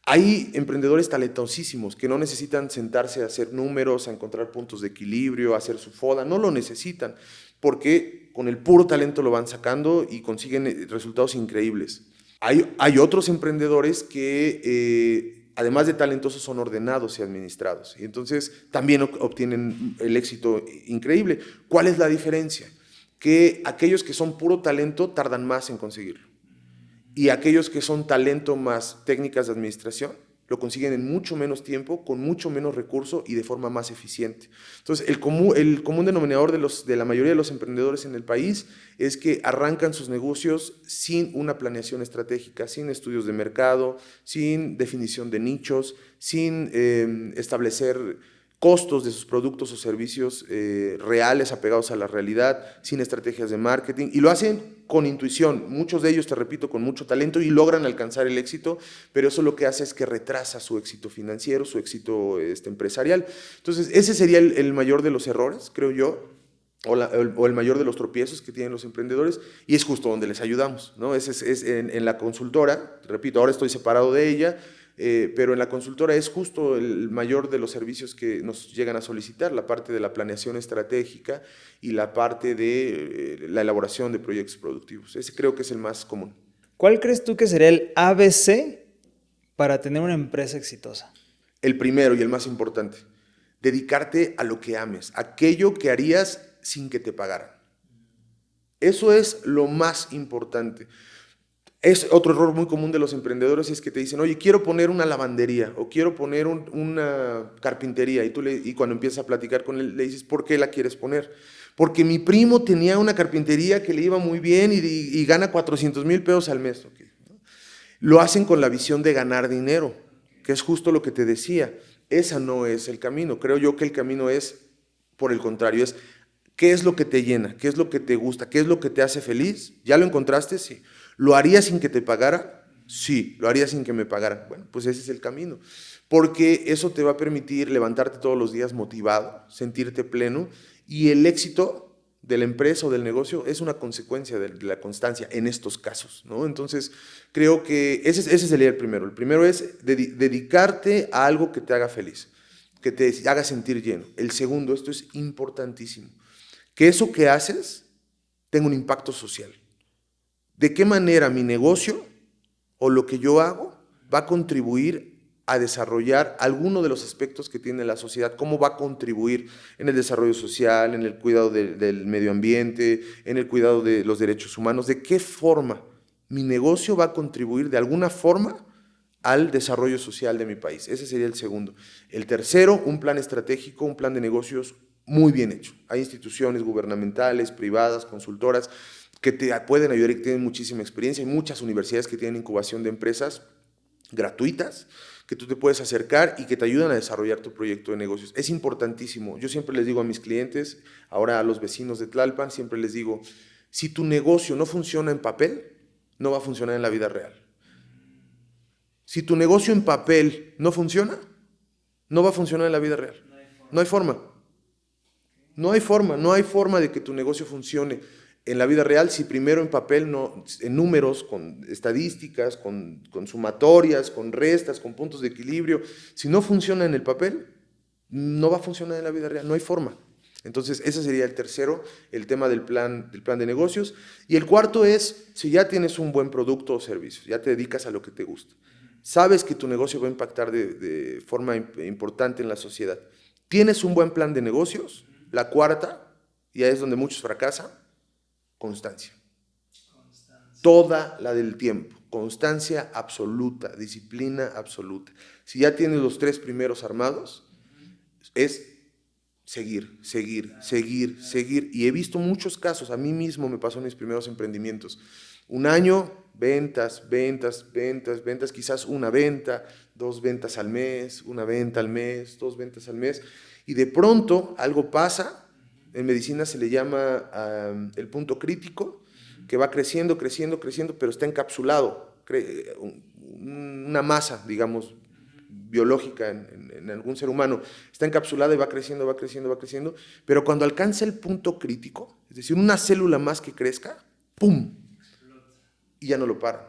Hay emprendedores talentosísimos que no necesitan sentarse a hacer números, a encontrar puntos de equilibrio, a hacer su FODA, no lo necesitan, porque con el puro talento lo van sacando y consiguen resultados increíbles. Hay otros emprendedores que, además de talentosos, son ordenados y administrados, y entonces también obtienen el éxito increíble. ¿Cuál es la diferencia? Que aquellos que son puro talento tardan más en conseguirlo. Y aquellos que son talento más técnicas de administración lo consiguen en mucho menos tiempo, con mucho menos recurso y de forma más eficiente. Entonces, el común denominador de la mayoría de los emprendedores en el país es que arrancan sus negocios sin una planeación estratégica, sin estudios de mercado, sin definición de nichos, sin establecer costos de sus productos o servicios reales, apegados a la realidad, sin estrategias de marketing, y lo hacen con intuición. Muchos de ellos, te repito, con mucho talento y logran alcanzar el éxito, pero eso lo que hace es que retrasa su éxito financiero, su éxito empresarial. Entonces, ese sería el mayor de los errores, creo yo, o el mayor de los tropiezos que tienen los emprendedores, y es justo donde les ayudamos, ¿no? Es en la consultora, repito, ahora estoy separado de ella, pero en la consultora es justo el mayor de los servicios que nos llegan a solicitar, la parte de la planeación estratégica y la parte de la elaboración de proyectos productivos. Ese creo que es el más común. ¿Cuál crees tú que sería el ABC para tener una empresa exitosa? El primero y el más importante, dedicarte a lo que ames, aquello que harías sin que te pagaran. Eso es lo más importante. Es otro error muy común de los emprendedores, es que te dicen, oye, quiero poner una lavandería o quiero poner una carpintería, y cuando empiezas a platicar con él le dices, ¿por qué la quieres poner? Porque mi primo tenía una carpintería que le iba muy bien y gana 400,000 pesos al mes. Okay. Lo hacen con la visión de ganar dinero, que es justo lo que te decía. Ese no es el camino. Creo yo que el camino es, por el contrario, es ¿qué es lo que te llena? ¿Qué es lo que te gusta? ¿Qué es lo que te hace feliz? ¿Ya lo encontraste? Sí. ¿Lo harías sin que te pagara? Sí, lo haría sin que me pagaran. Bueno, pues ese es el camino, porque eso te va a permitir levantarte todos los días motivado, sentirte pleno, y el éxito de la empresa o del negocio es una consecuencia de la constancia en estos casos, ¿no? Entonces, creo que ese sería el primero. El primero es dedicarte a algo que te haga feliz, que te haga sentir lleno. El segundo, esto es importantísimo, que eso que haces tenga un impacto social. ¿De qué manera mi negocio o lo que yo hago va a contribuir a desarrollar alguno de los aspectos que tiene la sociedad? ¿Cómo va a contribuir en el desarrollo social, en el cuidado del medio ambiente, en el cuidado de los derechos humanos? ¿De qué forma mi negocio va a contribuir de alguna forma al desarrollo social de mi país. Ese sería el segundo. El tercero, un plan estratégico, un plan de negocios muy bien hecho. Hay instituciones gubernamentales, privadas, consultoras, que te pueden ayudar y que tienen muchísima experiencia. Hay muchas universidades que tienen incubación de empresas gratuitas, que tú te puedes acercar y que te ayudan a desarrollar tu proyecto de negocios. Es importantísimo. Yo siempre les digo a mis clientes, ahora a los vecinos de Tlalpan, siempre les digo, si tu negocio no funciona en papel, no va a funcionar en la vida real. Si tu negocio en papel no funciona, no va a funcionar en la vida real. No hay forma. No hay forma, no hay forma de que tu negocio funcione en la vida real si primero en papel, no, en números, con estadísticas, con sumatorias, con restas, con puntos de equilibrio, si no funciona en el papel, no va a funcionar en la vida real, no hay forma. Entonces, ese sería el tercero, el tema del plan de negocios. Y el cuarto es, si ya tienes un buen producto o servicio, ya te dedicas a lo que te gusta, sabes que tu negocio va a impactar de forma importante en la sociedad, tienes un buen plan de negocios, la cuarta, y ahí es donde muchos fracasan, constancia. Toda la del tiempo, constancia absoluta, disciplina absoluta. Si ya tienes los tres primeros armados, es seguir, seguir, seguir, seguir. Y he visto muchos casos, a mí mismo me pasó en mis primeros emprendimientos. Un año, ventas, ventas, ventas, ventas, quizás una venta, 2 ventas al mes, una venta al mes, 2 ventas al mes. Y de pronto algo pasa, en medicina se le llama el punto crítico, que va creciendo, creciendo, creciendo, pero está encapsulado, una masa, digamos, biológica en algún ser humano, está encapsulada y va creciendo, va creciendo, va creciendo, pero cuando alcanza el punto crítico, es decir, una célula más que crezca, ¡pum!, y ya no lo paran.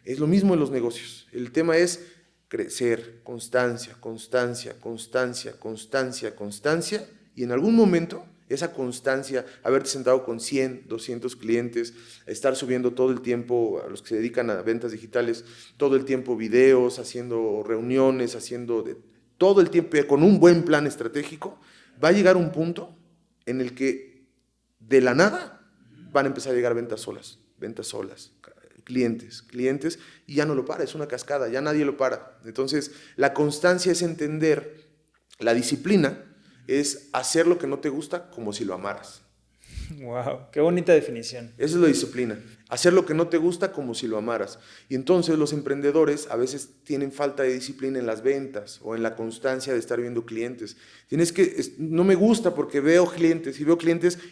Es lo mismo en los negocios. El tema es crecer, constancia, constancia, constancia, constancia, constancia, y en algún momento esa constancia, haberte sentado con 100, 200 clientes, estar subiendo todo el tiempo, a los que se dedican a ventas digitales, todo el tiempo videos, haciendo reuniones, todo el tiempo con un buen plan estratégico, va a llegar un punto en el que de la nada van a empezar a llegar ventas solas, clientes, clientes, y ya no lo para, es una cascada, ya nadie lo para. Entonces, la constancia es entender, la disciplina es hacer lo que no te gusta como si lo amaras. Wow, qué bonita definición. Esa es la disciplina, hacer lo que no te gusta como si lo amaras. Y entonces los emprendedores a veces tienen falta de disciplina en las ventas o en la constancia de estar viendo clientes. No me gusta porque veo clientes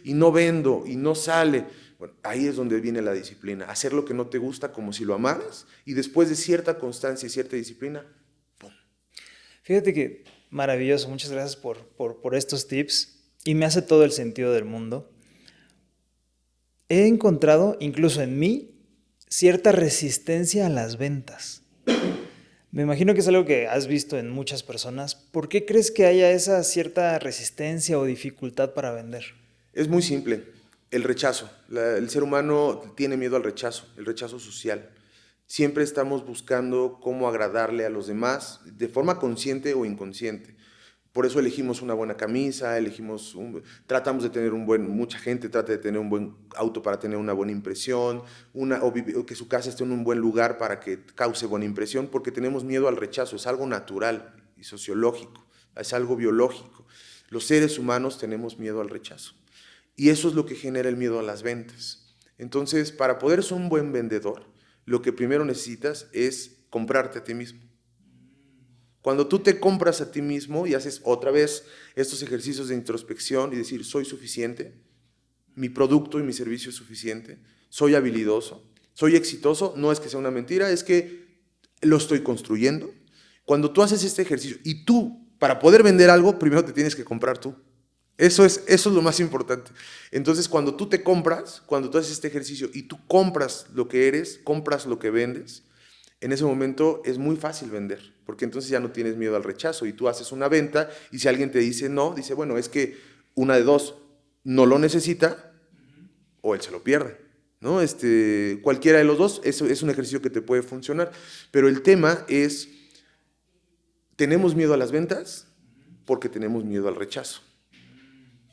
y no vendo y no sale. Bueno, ahí es donde viene la disciplina, hacer lo que no te gusta como si lo amaras y después de cierta constancia y cierta disciplina, ¡pum! Fíjate que maravilloso, muchas gracias por estos tips y me hace todo el sentido del mundo. He encontrado, incluso en mí, cierta resistencia a las ventas. Me imagino que es algo que has visto en muchas personas. ¿Por qué crees que haya esa cierta resistencia o dificultad para vender? Es muy simple, el rechazo. El ser humano tiene miedo al rechazo, el rechazo social. Siempre estamos buscando cómo agradarle a los demás, de forma consciente o inconsciente. Por eso elegimos una buena camisa, tratamos de tener mucha gente trata de tener un buen auto para tener una buena impresión, o que su casa esté en un buen lugar para que cause buena impresión, porque tenemos miedo al rechazo, es algo natural y sociológico, es algo biológico. Los seres humanos tenemos miedo al rechazo y eso es lo que genera el miedo a las ventas. Entonces, para poder ser un buen vendedor, lo que primero necesitas es comprarte a ti mismo. Cuando tú te compras a ti mismo y haces otra vez estos ejercicios de introspección y decir, soy suficiente, mi producto y mi servicio es suficiente, soy habilidoso, soy exitoso, no es que sea una mentira, es que lo estoy construyendo. Cuando tú haces este ejercicio y tú, para poder vender algo, primero te tienes que comprar tú. Eso es lo más importante. Entonces, cuando tú te compras, cuando tú haces este ejercicio y tú compras lo que eres, compras lo que vendes, en ese momento es muy fácil vender, porque entonces ya no tienes miedo al rechazo y tú haces una venta y si alguien te dice no, dice, bueno, es que una de dos, no lo necesita o él se lo pierde, ¿no? Cualquiera de los dos, eso es un ejercicio que te puede funcionar, pero el tema es, tenemos miedo a las ventas porque tenemos miedo al rechazo.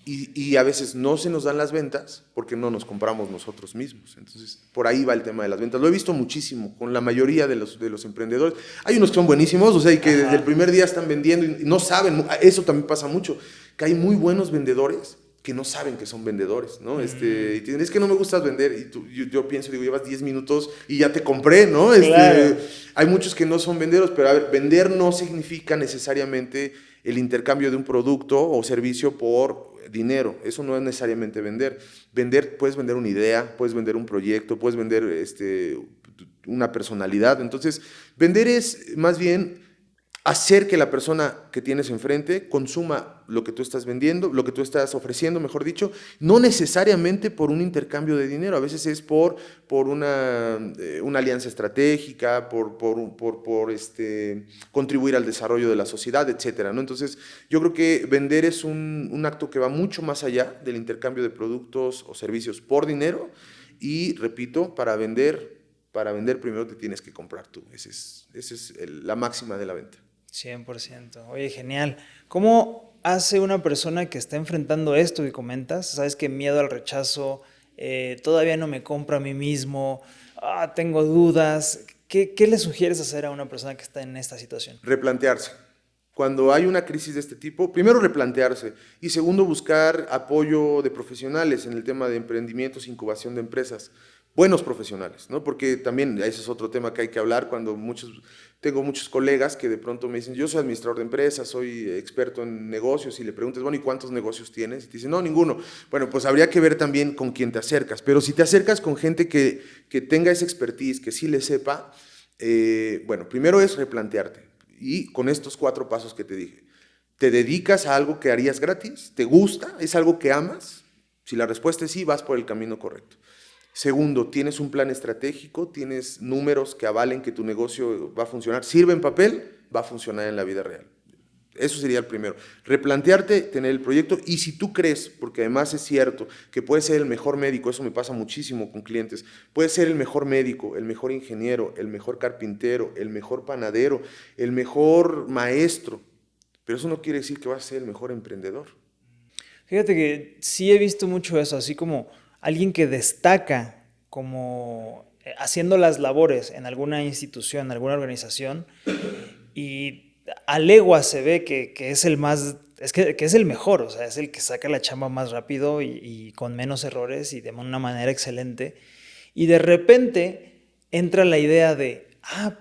y a veces no se nos dan las ventas porque no nos compramos nosotros mismos. Entonces, por ahí va el tema de las ventas. Lo he visto muchísimo con la mayoría de los emprendedores. Hay unos que son buenísimos, o sea, y que desde el primer día están vendiendo y no saben. Eso también pasa mucho, que hay muy buenos vendedores que no saben que son vendedores, ¿no? Y te dicen, es que no me gusta vender, y yo pienso, digo, llevas 10 minutos y ya te compré, ¿no? Claro. Hay muchos que no son vendedores, pero a ver, vender no significa necesariamente el intercambio de un producto o servicio por dinero. Eso no es necesariamente vender. Vender, puedes vender una idea, puedes vender un proyecto, puedes vender una personalidad. Entonces, vender es más bien hacer que la persona que tienes enfrente consuma lo que tú estás vendiendo, lo que tú estás ofreciendo, mejor dicho, no necesariamente por un intercambio de dinero, a veces es por una alianza estratégica, por contribuir al desarrollo de la sociedad, etcétera, ¿no? Entonces, yo creo que vender es un acto que va mucho más allá del intercambio de productos o servicios por dinero y, repito, para vender primero te tienes que comprar tú. Esa es la máxima de la venta. 100%. Oye, genial. ¿Cómo hace una persona que está enfrentando esto que comentas? Sabes que miedo al rechazo, todavía no me compro a mí mismo, tengo dudas. ¿Qué le sugieres hacer a una persona que está en esta situación? Replantearse. Cuando hay una crisis de este tipo, primero replantearse y segundo buscar apoyo de profesionales en el tema de emprendimientos, incubación de empresas, buenos profesionales, ¿no? Porque también ese es otro tema que hay que hablar cuando tengo muchos colegas que de pronto me dicen, yo soy administrador de empresas, soy experto en negocios y le preguntas, bueno, ¿y cuántos negocios tienes? Y te dicen, no, ninguno. Bueno, pues habría que ver también con quién te acercas, pero si te acercas con gente que tenga esa expertise, que sí le sepa, bueno, primero es replantearte y con estos 4 pasos que te dije. ¿Te dedicas a algo que harías gratis? ¿Te gusta? ¿Es algo que amas? Si la respuesta es sí, vas por el camino correcto. Segundo, ¿tienes un plan estratégico? ¿Tienes números que avalen que tu negocio va a funcionar? ¿Sirve en papel? Va a funcionar en la vida real. Eso sería el primero. Replantearte, tener el proyecto y si tú crees, porque además es cierto, que puedes ser el mejor médico, eso me pasa muchísimo con clientes, puedes ser el mejor médico, el mejor ingeniero, el mejor carpintero, el mejor panadero, el mejor maestro, pero eso no quiere decir que vas a ser el mejor emprendedor. Fíjate que sí he visto mucho eso, así como alguien que destaca como haciendo las labores en alguna institución, en alguna organización, y a legua se ve que es el más, que es el mejor, o sea, es el que saca la chamba más rápido y con menos errores y de una manera excelente. Y de repente entra la idea de,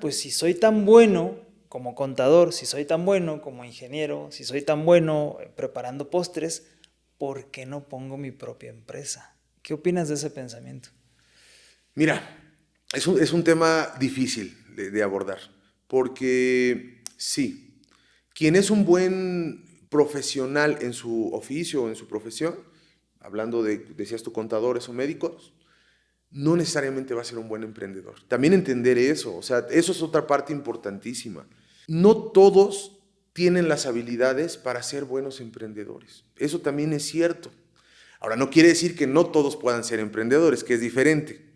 pues si soy tan bueno como contador, si soy tan bueno como ingeniero, si soy tan bueno preparando postres, ¿por qué no pongo mi propia empresa? ¿Qué opinas de ese pensamiento? Mira, es un tema difícil de abordar, porque sí, quien es un buen profesional en su oficio o en su profesión, hablando de, decías tú, contadores o médicos, no necesariamente va a ser un buen emprendedor. También entender eso, o sea, eso es otra parte importantísima. No todos tienen las habilidades para ser buenos emprendedores. Eso también es cierto. Ahora, no quiere decir que no todos puedan ser emprendedores, que es diferente.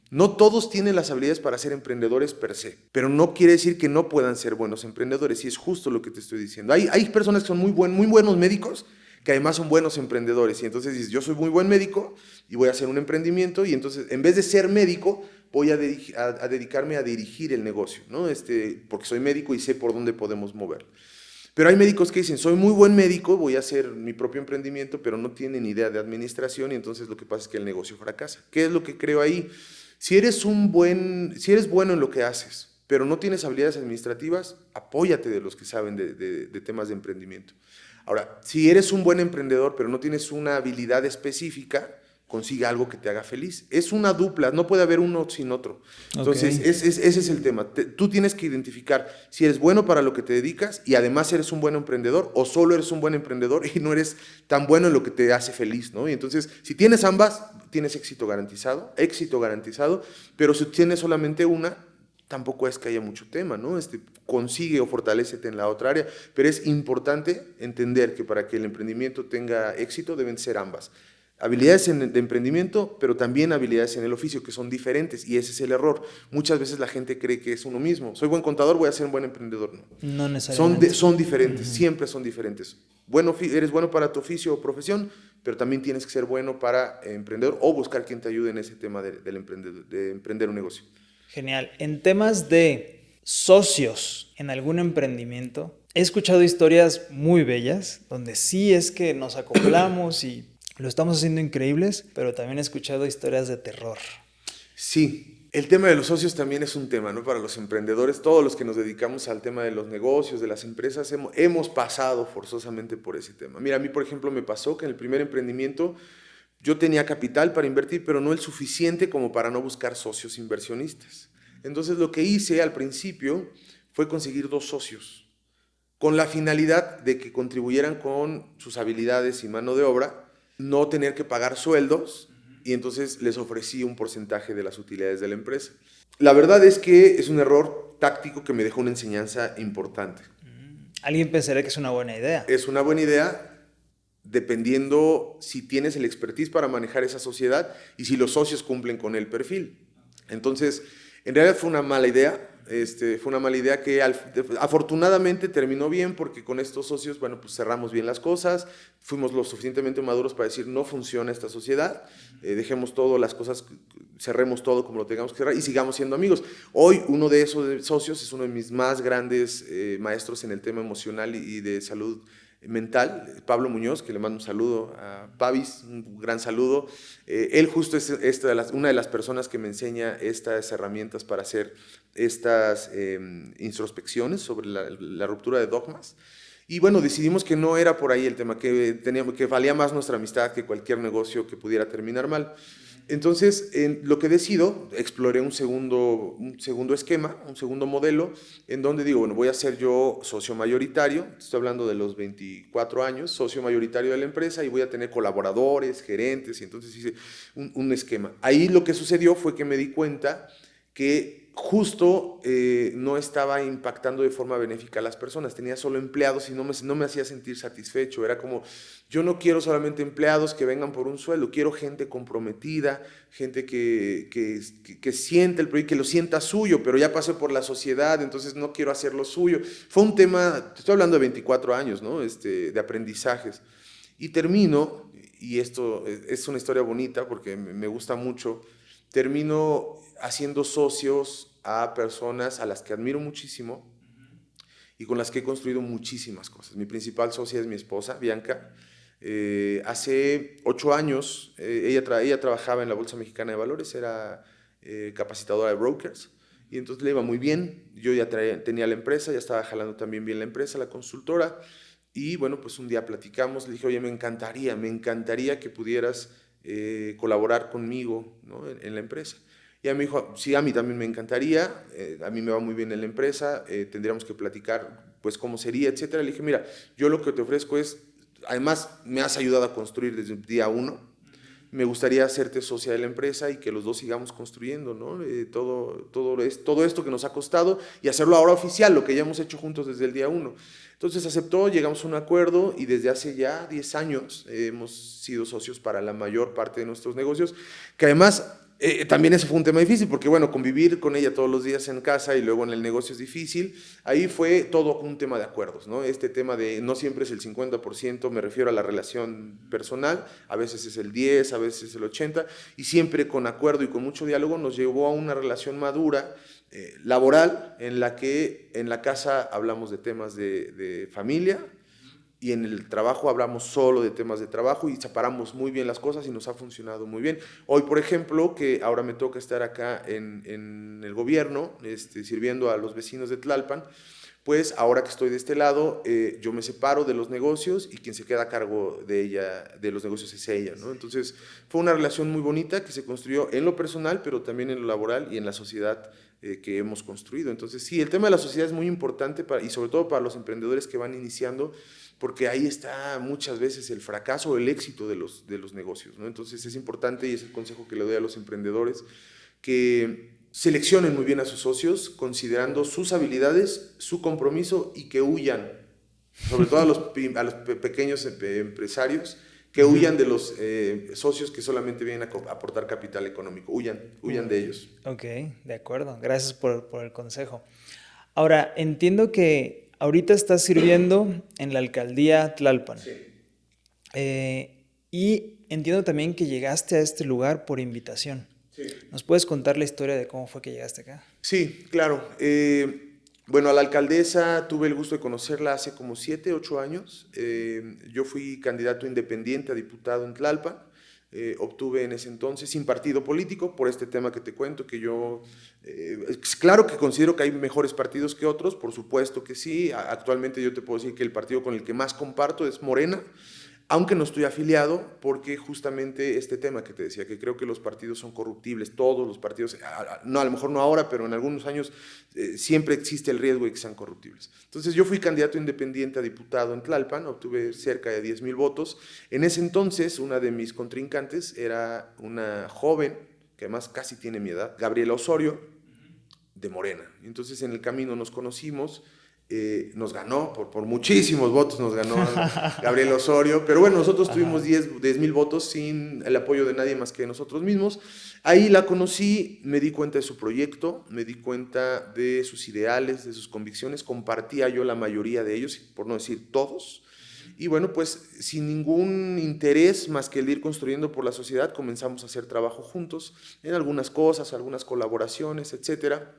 No todos tienen las habilidades para ser emprendedores per se, pero no quiere decir que no puedan ser buenos emprendedores, y es justo lo que te estoy diciendo. Hay personas que son muy buenos médicos, que además son buenos emprendedores, y entonces dices, yo soy muy buen médico y voy a hacer un emprendimiento, y entonces en vez de ser médico, voy a dedicarme a dirigir el negocio, ¿no? Porque soy médico y sé por dónde podemos mover. Pero hay médicos que dicen, soy muy buen médico, voy a hacer mi propio emprendimiento, pero no tienen idea de administración y entonces lo que pasa es que el negocio fracasa. ¿Qué es lo que creo ahí? Si eres bueno en lo que haces, pero no tienes habilidades administrativas, apóyate de los que saben de temas de emprendimiento. Ahora, si eres un buen emprendedor, pero no tienes una habilidad específica, consigue algo que te haga feliz. Es una dupla, no puede haber uno sin otro. Entonces, Okay. ese es el tema. Tú tienes que identificar si eres bueno para lo que te dedicas y además eres un buen emprendedor, o solo eres un buen emprendedor y no eres tan bueno en lo que te hace feliz, ¿no? Y entonces, si tienes ambas, tienes éxito garantizado, pero si tienes solamente una, tampoco es que haya mucho tema, ¿no? Consigue o fortalécete en la otra área, pero es importante entender que para que el emprendimiento tenga éxito deben ser ambas. Habilidades de emprendimiento, pero también habilidades en el oficio, que son diferentes, y ese es el error. Muchas veces la gente cree que es uno mismo. Soy buen contador, voy a ser un buen emprendedor. No, No necesariamente. son diferentes, siempre son diferentes. Eres bueno para tu oficio o profesión, pero también tienes que ser bueno para emprender o buscar quien te ayude en ese tema de emprender un negocio. Genial. En temas de socios en algún emprendimiento, he escuchado historias muy bellas, donde sí es que nos acoplamos y lo estamos haciendo increíbles, pero también he escuchado historias de terror. Sí, el tema de los socios también es un tema, ¿no? Para los emprendedores, todos los que nos dedicamos al tema de los negocios, de las empresas, hemos pasado forzosamente por ese tema. Mira, a mí, por ejemplo, me pasó que en el primer emprendimiento yo tenía capital para invertir, pero no el suficiente como para no buscar socios inversionistas. Entonces, lo que hice al principio fue conseguir 2 socios, con la finalidad de que contribuyeran con sus habilidades y mano de obra, no tener que pagar sueldos, y entonces les ofrecí un porcentaje de las utilidades de la empresa. La verdad es que es un error táctico que me dejó una enseñanza importante. Alguien pensaría que es una buena idea. Es una buena idea dependiendo si tienes el expertise para manejar esa sociedad y si los socios cumplen con el perfil. Entonces, en realidad fue una mala idea. Fue una mala idea que afortunadamente terminó bien porque con estos socios, bueno, pues cerramos bien las cosas, fuimos lo suficientemente maduros para decir no funciona esta sociedad, dejemos todo, las cosas, cerremos todo como lo tengamos que cerrar y sigamos siendo amigos. Hoy uno de esos socios es uno de mis más grandes maestros en el tema emocional y de salud mental, Pablo Muñoz, que le mando un saludo a Pavis, un gran saludo. Él justo es una de las personas que me enseña estas herramientas para hacer estas introspecciones sobre la ruptura de dogmas. Y bueno, decidimos que no era por ahí el tema, que valía más nuestra amistad que cualquier negocio que pudiera terminar mal. Entonces, lo que decido, exploré un segundo esquema, un segundo modelo, en donde digo, bueno, voy a ser yo socio mayoritario, estoy hablando de los 24 años, socio mayoritario de la empresa, y voy a tener colaboradores, gerentes, y entonces hice un esquema. Ahí lo que sucedió fue que me di cuenta que justo no estaba impactando de forma benéfica a las personas, tenía solo empleados y no me hacía sentir satisfecho, era como, yo no quiero solamente empleados que vengan por un sueldo, quiero gente comprometida, gente que siente el proyecto, que lo sienta suyo, pero ya pasé por la sociedad, entonces no quiero hacerlo suyo. Fue un tema, estoy hablando de 24 años, ¿no? De aprendizajes. Y termino, y esto es una historia bonita porque me gusta mucho, termino haciendo socios a personas a las que admiro muchísimo y con las que he construido muchísimas cosas. Mi principal socia es mi esposa, Bianca. Hace 8 años ella trabajaba en la Bolsa Mexicana de Valores, era capacitadora de brokers, y entonces le iba muy bien. Yo ya tenía la empresa, ya estaba jalando también bien la empresa, la consultora, y bueno, pues un día platicamos, le dije, oye, me encantaría que pudieras colaborar conmigo, ¿no? en la empresa. Y ella me dijo, sí, a mí también me encantaría, a mí me va muy bien en la empresa, tendríamos que platicar pues cómo sería, etcétera. Le dije, mira, yo lo que te ofrezco es, además me has ayudado a construir desde el día 1, me gustaría hacerte socia de la empresa y que los dos sigamos construyendo, ¿no? Todo esto que nos ha costado y hacerlo ahora oficial, lo que ya hemos hecho juntos desde el día 1. Entonces aceptó, llegamos a un acuerdo y desde hace ya 10 años hemos sido socios para la mayor parte de nuestros negocios, que además también eso fue un tema difícil, porque bueno, convivir con ella todos los días en casa y luego en el negocio es difícil. Ahí fue todo un tema de acuerdos, ¿no? Este tema de no siempre es el 50%, me refiero a la relación personal, a veces es el 10, a veces es el 80, y siempre con acuerdo y con mucho diálogo nos llevó a una relación madura, laboral, en la que en la casa hablamos de temas de familia, y en el trabajo hablamos solo de temas de trabajo y separamos muy bien las cosas y nos ha funcionado muy bien. Hoy, por ejemplo, que ahora me toca estar acá en el gobierno, sirviendo a los vecinos de Tlalpan, pues ahora que estoy de este lado, yo me separo de los negocios y quien se queda a cargo de los negocios es ella, ¿no? Entonces, fue una relación muy bonita que se construyó en lo personal, pero también en lo laboral y en la sociedad que hemos construido. Entonces, sí, el tema de la sociedad es muy importante y sobre todo para los emprendedores que van iniciando, porque ahí está muchas veces el fracaso o el éxito de los negocios, ¿no? Entonces, es importante, y es el consejo que le doy a los emprendedores, que seleccionen muy bien a sus socios, considerando sus habilidades, su compromiso, y que huyan, sobre todo a los pequeños empresarios, que huyan de los socios que solamente vienen a aportar capital económico. Huyan de ellos. Ok, de acuerdo. Gracias por el consejo. Ahora, entiendo que ahorita estás sirviendo en la alcaldía Tlalpan. Sí. Y entiendo también que llegaste a este lugar por invitación. Sí. ¿Nos puedes contar la historia de cómo fue que llegaste acá? Sí, claro. Bueno, a la alcaldesa tuve el gusto de conocerla hace como 7, 8 años. Yo fui candidato independiente a diputado en Tlalpan. Obtuve en ese entonces sin partido político por este tema que te cuento, que yo, claro que considero que hay mejores partidos que otros, por supuesto que sí. Actualmente yo te puedo decir que el partido con el que más comparto es Morena, aunque no estoy afiliado, porque justamente este tema que te decía, que creo que los partidos son corruptibles, todos los partidos, no, a lo mejor no ahora, pero en algunos años siempre existe el riesgo de que sean corruptibles. Entonces yo fui candidato independiente a diputado en Tlalpan, obtuve cerca de 10,000 votos. En ese entonces una de mis contrincantes era una joven, que además casi tiene mi edad, Gabriela Osorio, de Morena. Entonces en el camino nos conocimos. Nos ganó, por muchísimos votos nos ganó Gabriel Osorio, pero bueno, nosotros tuvimos 10,000 votos sin el apoyo de nadie más que nosotros mismos. Ahí la conocí, me di cuenta de su proyecto, me di cuenta de sus ideales, de sus convicciones, compartía yo la mayoría de ellos, por no decir todos, y bueno, pues sin ningún interés más que el de ir construyendo por la sociedad, comenzamos a hacer trabajo juntos en algunas cosas, algunas colaboraciones, etcétera.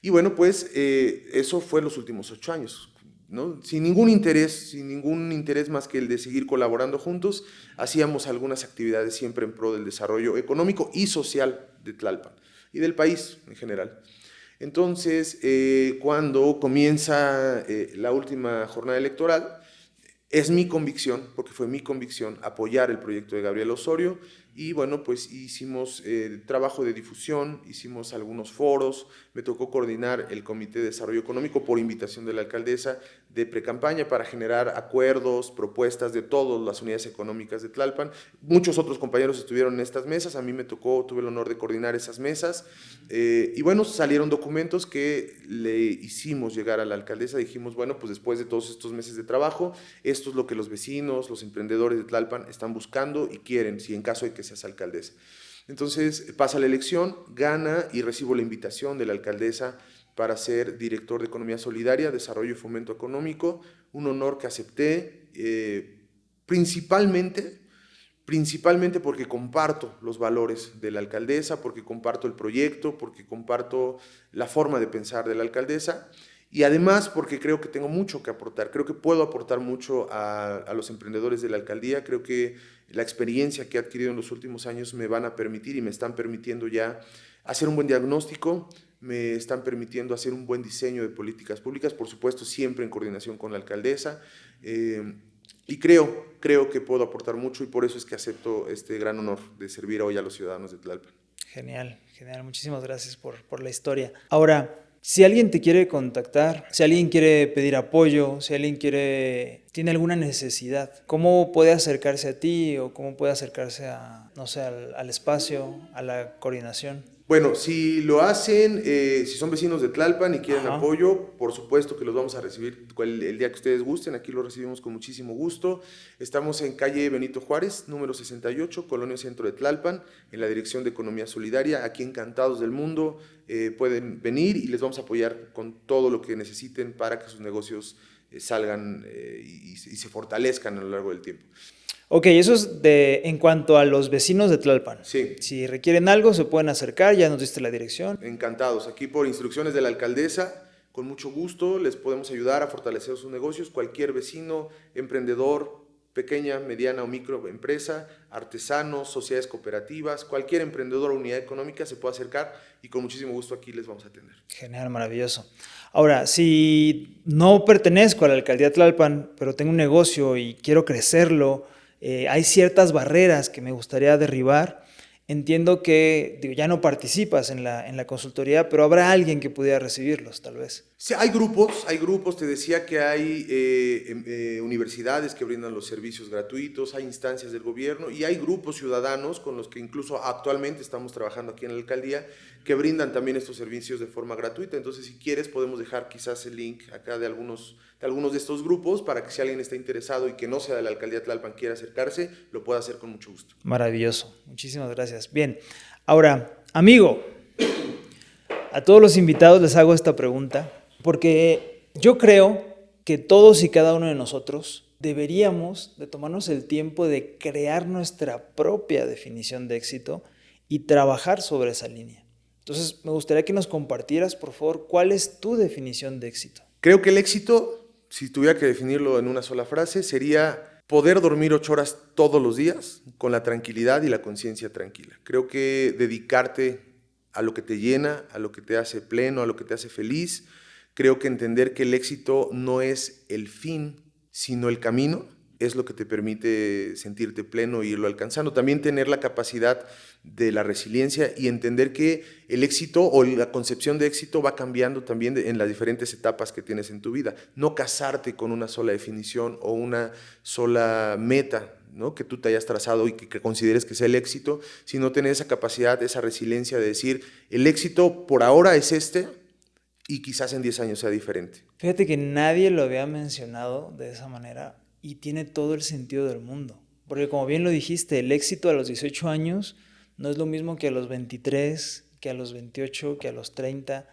Y bueno, pues eso fue los últimos 8 años, ¿no? Sin ningún interés más que el de seguir colaborando juntos, hacíamos algunas actividades siempre en pro del desarrollo económico y social de Tlalpan y del país en general. Entonces, cuando comienza la última jornada electoral, es mi convicción, porque fue mi convicción, apoyar el proyecto de Gabriel Osorio. Y bueno, pues hicimos trabajo de difusión, hicimos algunos foros, me tocó coordinar el Comité de Desarrollo Económico por invitación de la alcaldesa de precampaña para generar acuerdos, propuestas de todas las unidades económicas de Tlalpan. Muchos otros compañeros estuvieron en estas mesas, a mí me tocó, tuve el honor de coordinar esas mesas. Y bueno, salieron documentos que le hicimos llegar a la alcaldesa, dijimos, bueno, pues después de todos estos meses de trabajo, esto es lo que los vecinos, los emprendedores de Tlalpan están buscando y quieren, si en caso de que seas alcaldesa. Entonces pasa la elección, gana y recibo la invitación de la alcaldesa para ser director de Economía Solidaria, Desarrollo y Fomento Económico, un honor que acepté, principalmente porque comparto los valores de la alcaldesa, porque comparto el proyecto, porque comparto la forma de pensar de la alcaldesa, y además porque creo que tengo mucho que aportar, creo que puedo aportar mucho a los emprendedores de la alcaldía, creo que la experiencia que he adquirido en los últimos años me van a permitir y me están permitiendo ya hacer un buen diagnóstico, me están permitiendo hacer un buen diseño de políticas públicas, por supuesto siempre en coordinación con la alcaldesa, y creo que puedo aportar mucho y por eso es que acepto este gran honor de servir hoy a los ciudadanos de Tlalpan. Genial, genial. Muchísimas gracias por la historia. Ahora, si alguien te quiere contactar, si alguien quiere pedir apoyo, si alguien tiene alguna necesidad, ¿cómo puede acercarse a ti o cómo puede acercarse a, no sé, al espacio, a la coordinación? Bueno, si lo hacen, si son vecinos de Tlalpan y quieren apoyo, por supuesto que los vamos a recibir el día que ustedes gusten, aquí los recibimos con muchísimo gusto. Estamos en calle Benito Juárez, número 68, Colonia Centro de Tlalpan, en la Dirección de Economía Solidaria. Aquí encantados del mundo, pueden venir y les vamos a apoyar con todo lo que necesiten para que sus negocios salgan y se fortalezcan a lo largo del tiempo. Ok, eso es en cuanto a los vecinos de Tlalpan. Sí. Si requieren algo, se pueden acercar, ya nos diste la dirección. Encantados. Aquí por instrucciones de la alcaldesa, con mucho gusto les podemos ayudar a fortalecer sus negocios. Cualquier vecino, emprendedor, pequeña, mediana o microempresa, artesanos, sociedades cooperativas, cualquier emprendedor o unidad económica se puede acercar y con muchísimo gusto aquí les vamos a atender. Genial, maravilloso. Ahora, si no pertenezco a la alcaldía de Tlalpan, pero tengo un negocio y quiero crecerlo, hay ciertas barreras que me gustaría derribar. Entiendo que ya no participas en la consultoría, pero habrá alguien que pudiera recibirlos, tal vez. Sí, hay grupos, te decía que hay universidades que brindan los servicios gratuitos, hay instancias del gobierno y hay grupos ciudadanos con los que incluso actualmente estamos trabajando aquí en la alcaldía que brindan también estos servicios de forma gratuita. Entonces, si quieres, podemos dejar quizás el link acá de algunos de estos grupos para que si alguien está interesado y que no sea de la alcaldía Tlalpan quiera acercarse, lo pueda hacer con mucho gusto. Maravilloso, muchísimas gracias. Bien, ahora, amigo, a todos los invitados les hago esta pregunta porque yo creo que todos y cada uno de nosotros deberíamos de tomarnos el tiempo de crear nuestra propia definición de éxito y trabajar sobre esa línea. Entonces, me gustaría que nos compartieras, por favor, cuál es tu definición de éxito. Creo que el éxito, si tuviera que definirlo en una sola frase, sería poder dormir 8 horas todos los días con la tranquilidad y la conciencia tranquila. Creo que dedicarte a lo que te llena, a lo que te hace pleno, a lo que te hace feliz. Creo que entender que el éxito no es el fin, sino el camino, es lo que te permite sentirte pleno e irlo alcanzando. También tener la capacidad de la resiliencia y entender que el éxito o la concepción de éxito va cambiando también en las diferentes etapas que tienes en tu vida. No casarte con una sola definición o una sola meta, ¿no?, que tú te hayas trazado y que consideres que sea el éxito, sino tener esa capacidad, esa resiliencia de decir, el éxito por ahora es este y quizás en 10 años sea diferente. Fíjate que nadie lo había mencionado de esa manera y tiene todo el sentido del mundo. Porque como bien lo dijiste, el éxito a los 18 años no es lo mismo que a los 23, que a los 28, que a los 30.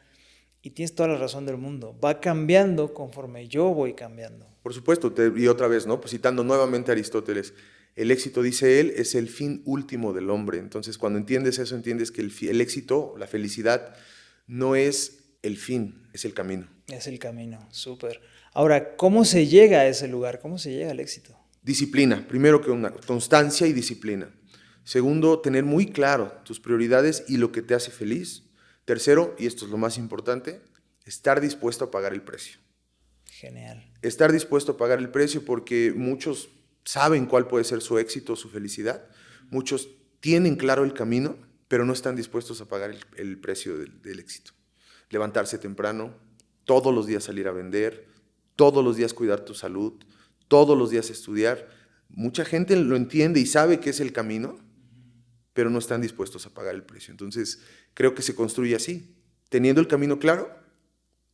Y tienes toda la razón del mundo. Va cambiando conforme yo voy cambiando. Por supuesto, y otra vez, ¿no?, pues citando nuevamente a Aristóteles, el éxito, dice él, es el fin último del hombre. Entonces, cuando entiendes eso, entiendes que el éxito, la felicidad, no es el fin, es el camino. Es el camino, súper. Ahora, ¿cómo se llega a ese lugar? ¿Cómo se llega al éxito? Disciplina, primero que una constancia y disciplina. Segundo, tener muy claro tus prioridades y lo que te hace feliz. Tercero, y esto es lo más importante, estar dispuesto a pagar el precio. Genial. Estar dispuesto a pagar el precio porque muchos saben cuál puede ser su éxito, su felicidad. Muchos tienen claro el camino, pero no están dispuestos a pagar el precio del éxito. Levantarse temprano, todos los días salir a vender, todos los días cuidar tu salud, todos los días estudiar. Mucha gente lo entiende y sabe que es el camino, pero no están dispuestos a pagar el precio. Entonces, creo que se construye así, teniendo el camino claro,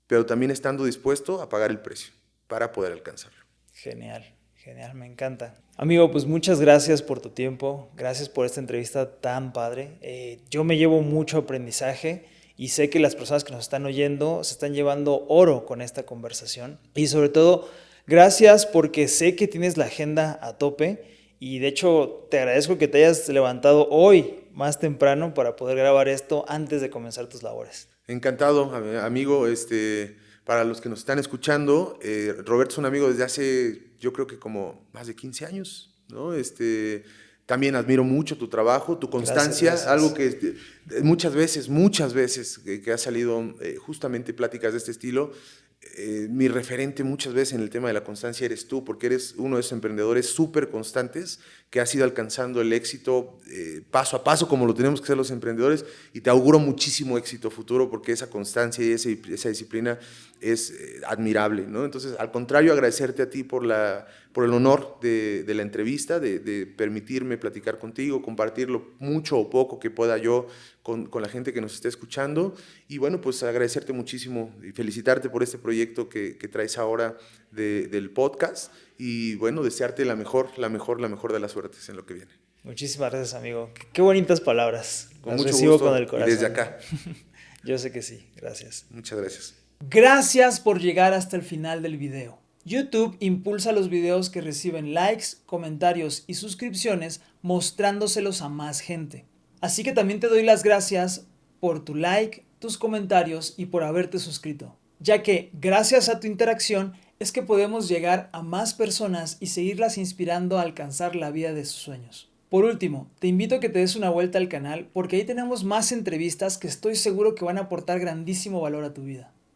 pero también estando dispuesto a pagar el precio para poder alcanzarlo. Genial, genial, me encanta. Amigo, pues muchas gracias por tu tiempo, gracias por esta entrevista tan padre. Yo me llevo mucho aprendizaje y sé que las personas que nos están oyendo se están llevando oro con esta conversación. Y sobre todo, gracias porque sé que tienes la agenda a tope y de hecho te agradezco que te hayas levantado hoy más temprano para poder grabar esto antes de comenzar tus labores. Encantado, amigo. Para los que nos están escuchando, Roberto es un amigo desde hace, yo creo que como más de 15 años, ¿no? También admiro mucho tu trabajo, tu constancia, Gracias. algo que muchas veces que ha salido justamente pláticas de este estilo. Mi referente muchas veces en el tema de la constancia eres tú, porque eres uno de esos emprendedores súper constantes que has ido alcanzando el éxito paso a paso, como lo tenemos que hacer los emprendedores, y te auguro muchísimo éxito futuro, porque esa constancia y esa disciplina es admirable, ¿no? Entonces, al contrario, agradecerte a ti por el honor de la entrevista, de permitirme platicar contigo, compartir lo mucho o poco que pueda yo con la gente que nos esté escuchando. Y bueno, pues agradecerte muchísimo y felicitarte por este proyecto que traes ahora del podcast. Y bueno, desearte la mejor de las suertes en lo que viene. Muchísimas gracias, amigo. Qué bonitas palabras. Con Las mucho recibo gusto con el corazón. y desde acá. Yo sé que sí. Gracias. Muchas gracias. Gracias por llegar hasta el final del video. YouTube impulsa los videos que reciben likes, comentarios y suscripciones mostrándoselos a más gente. Así que también te doy las gracias por tu like, tus comentarios y por haberte suscrito, ya que gracias a tu interacción es que podemos llegar a más personas y seguirlas inspirando a alcanzar la vida de sus sueños. Por último, te invito a que te des una vuelta al canal porque ahí tenemos más entrevistas que estoy seguro que van a aportar grandísimo valor a tu vida.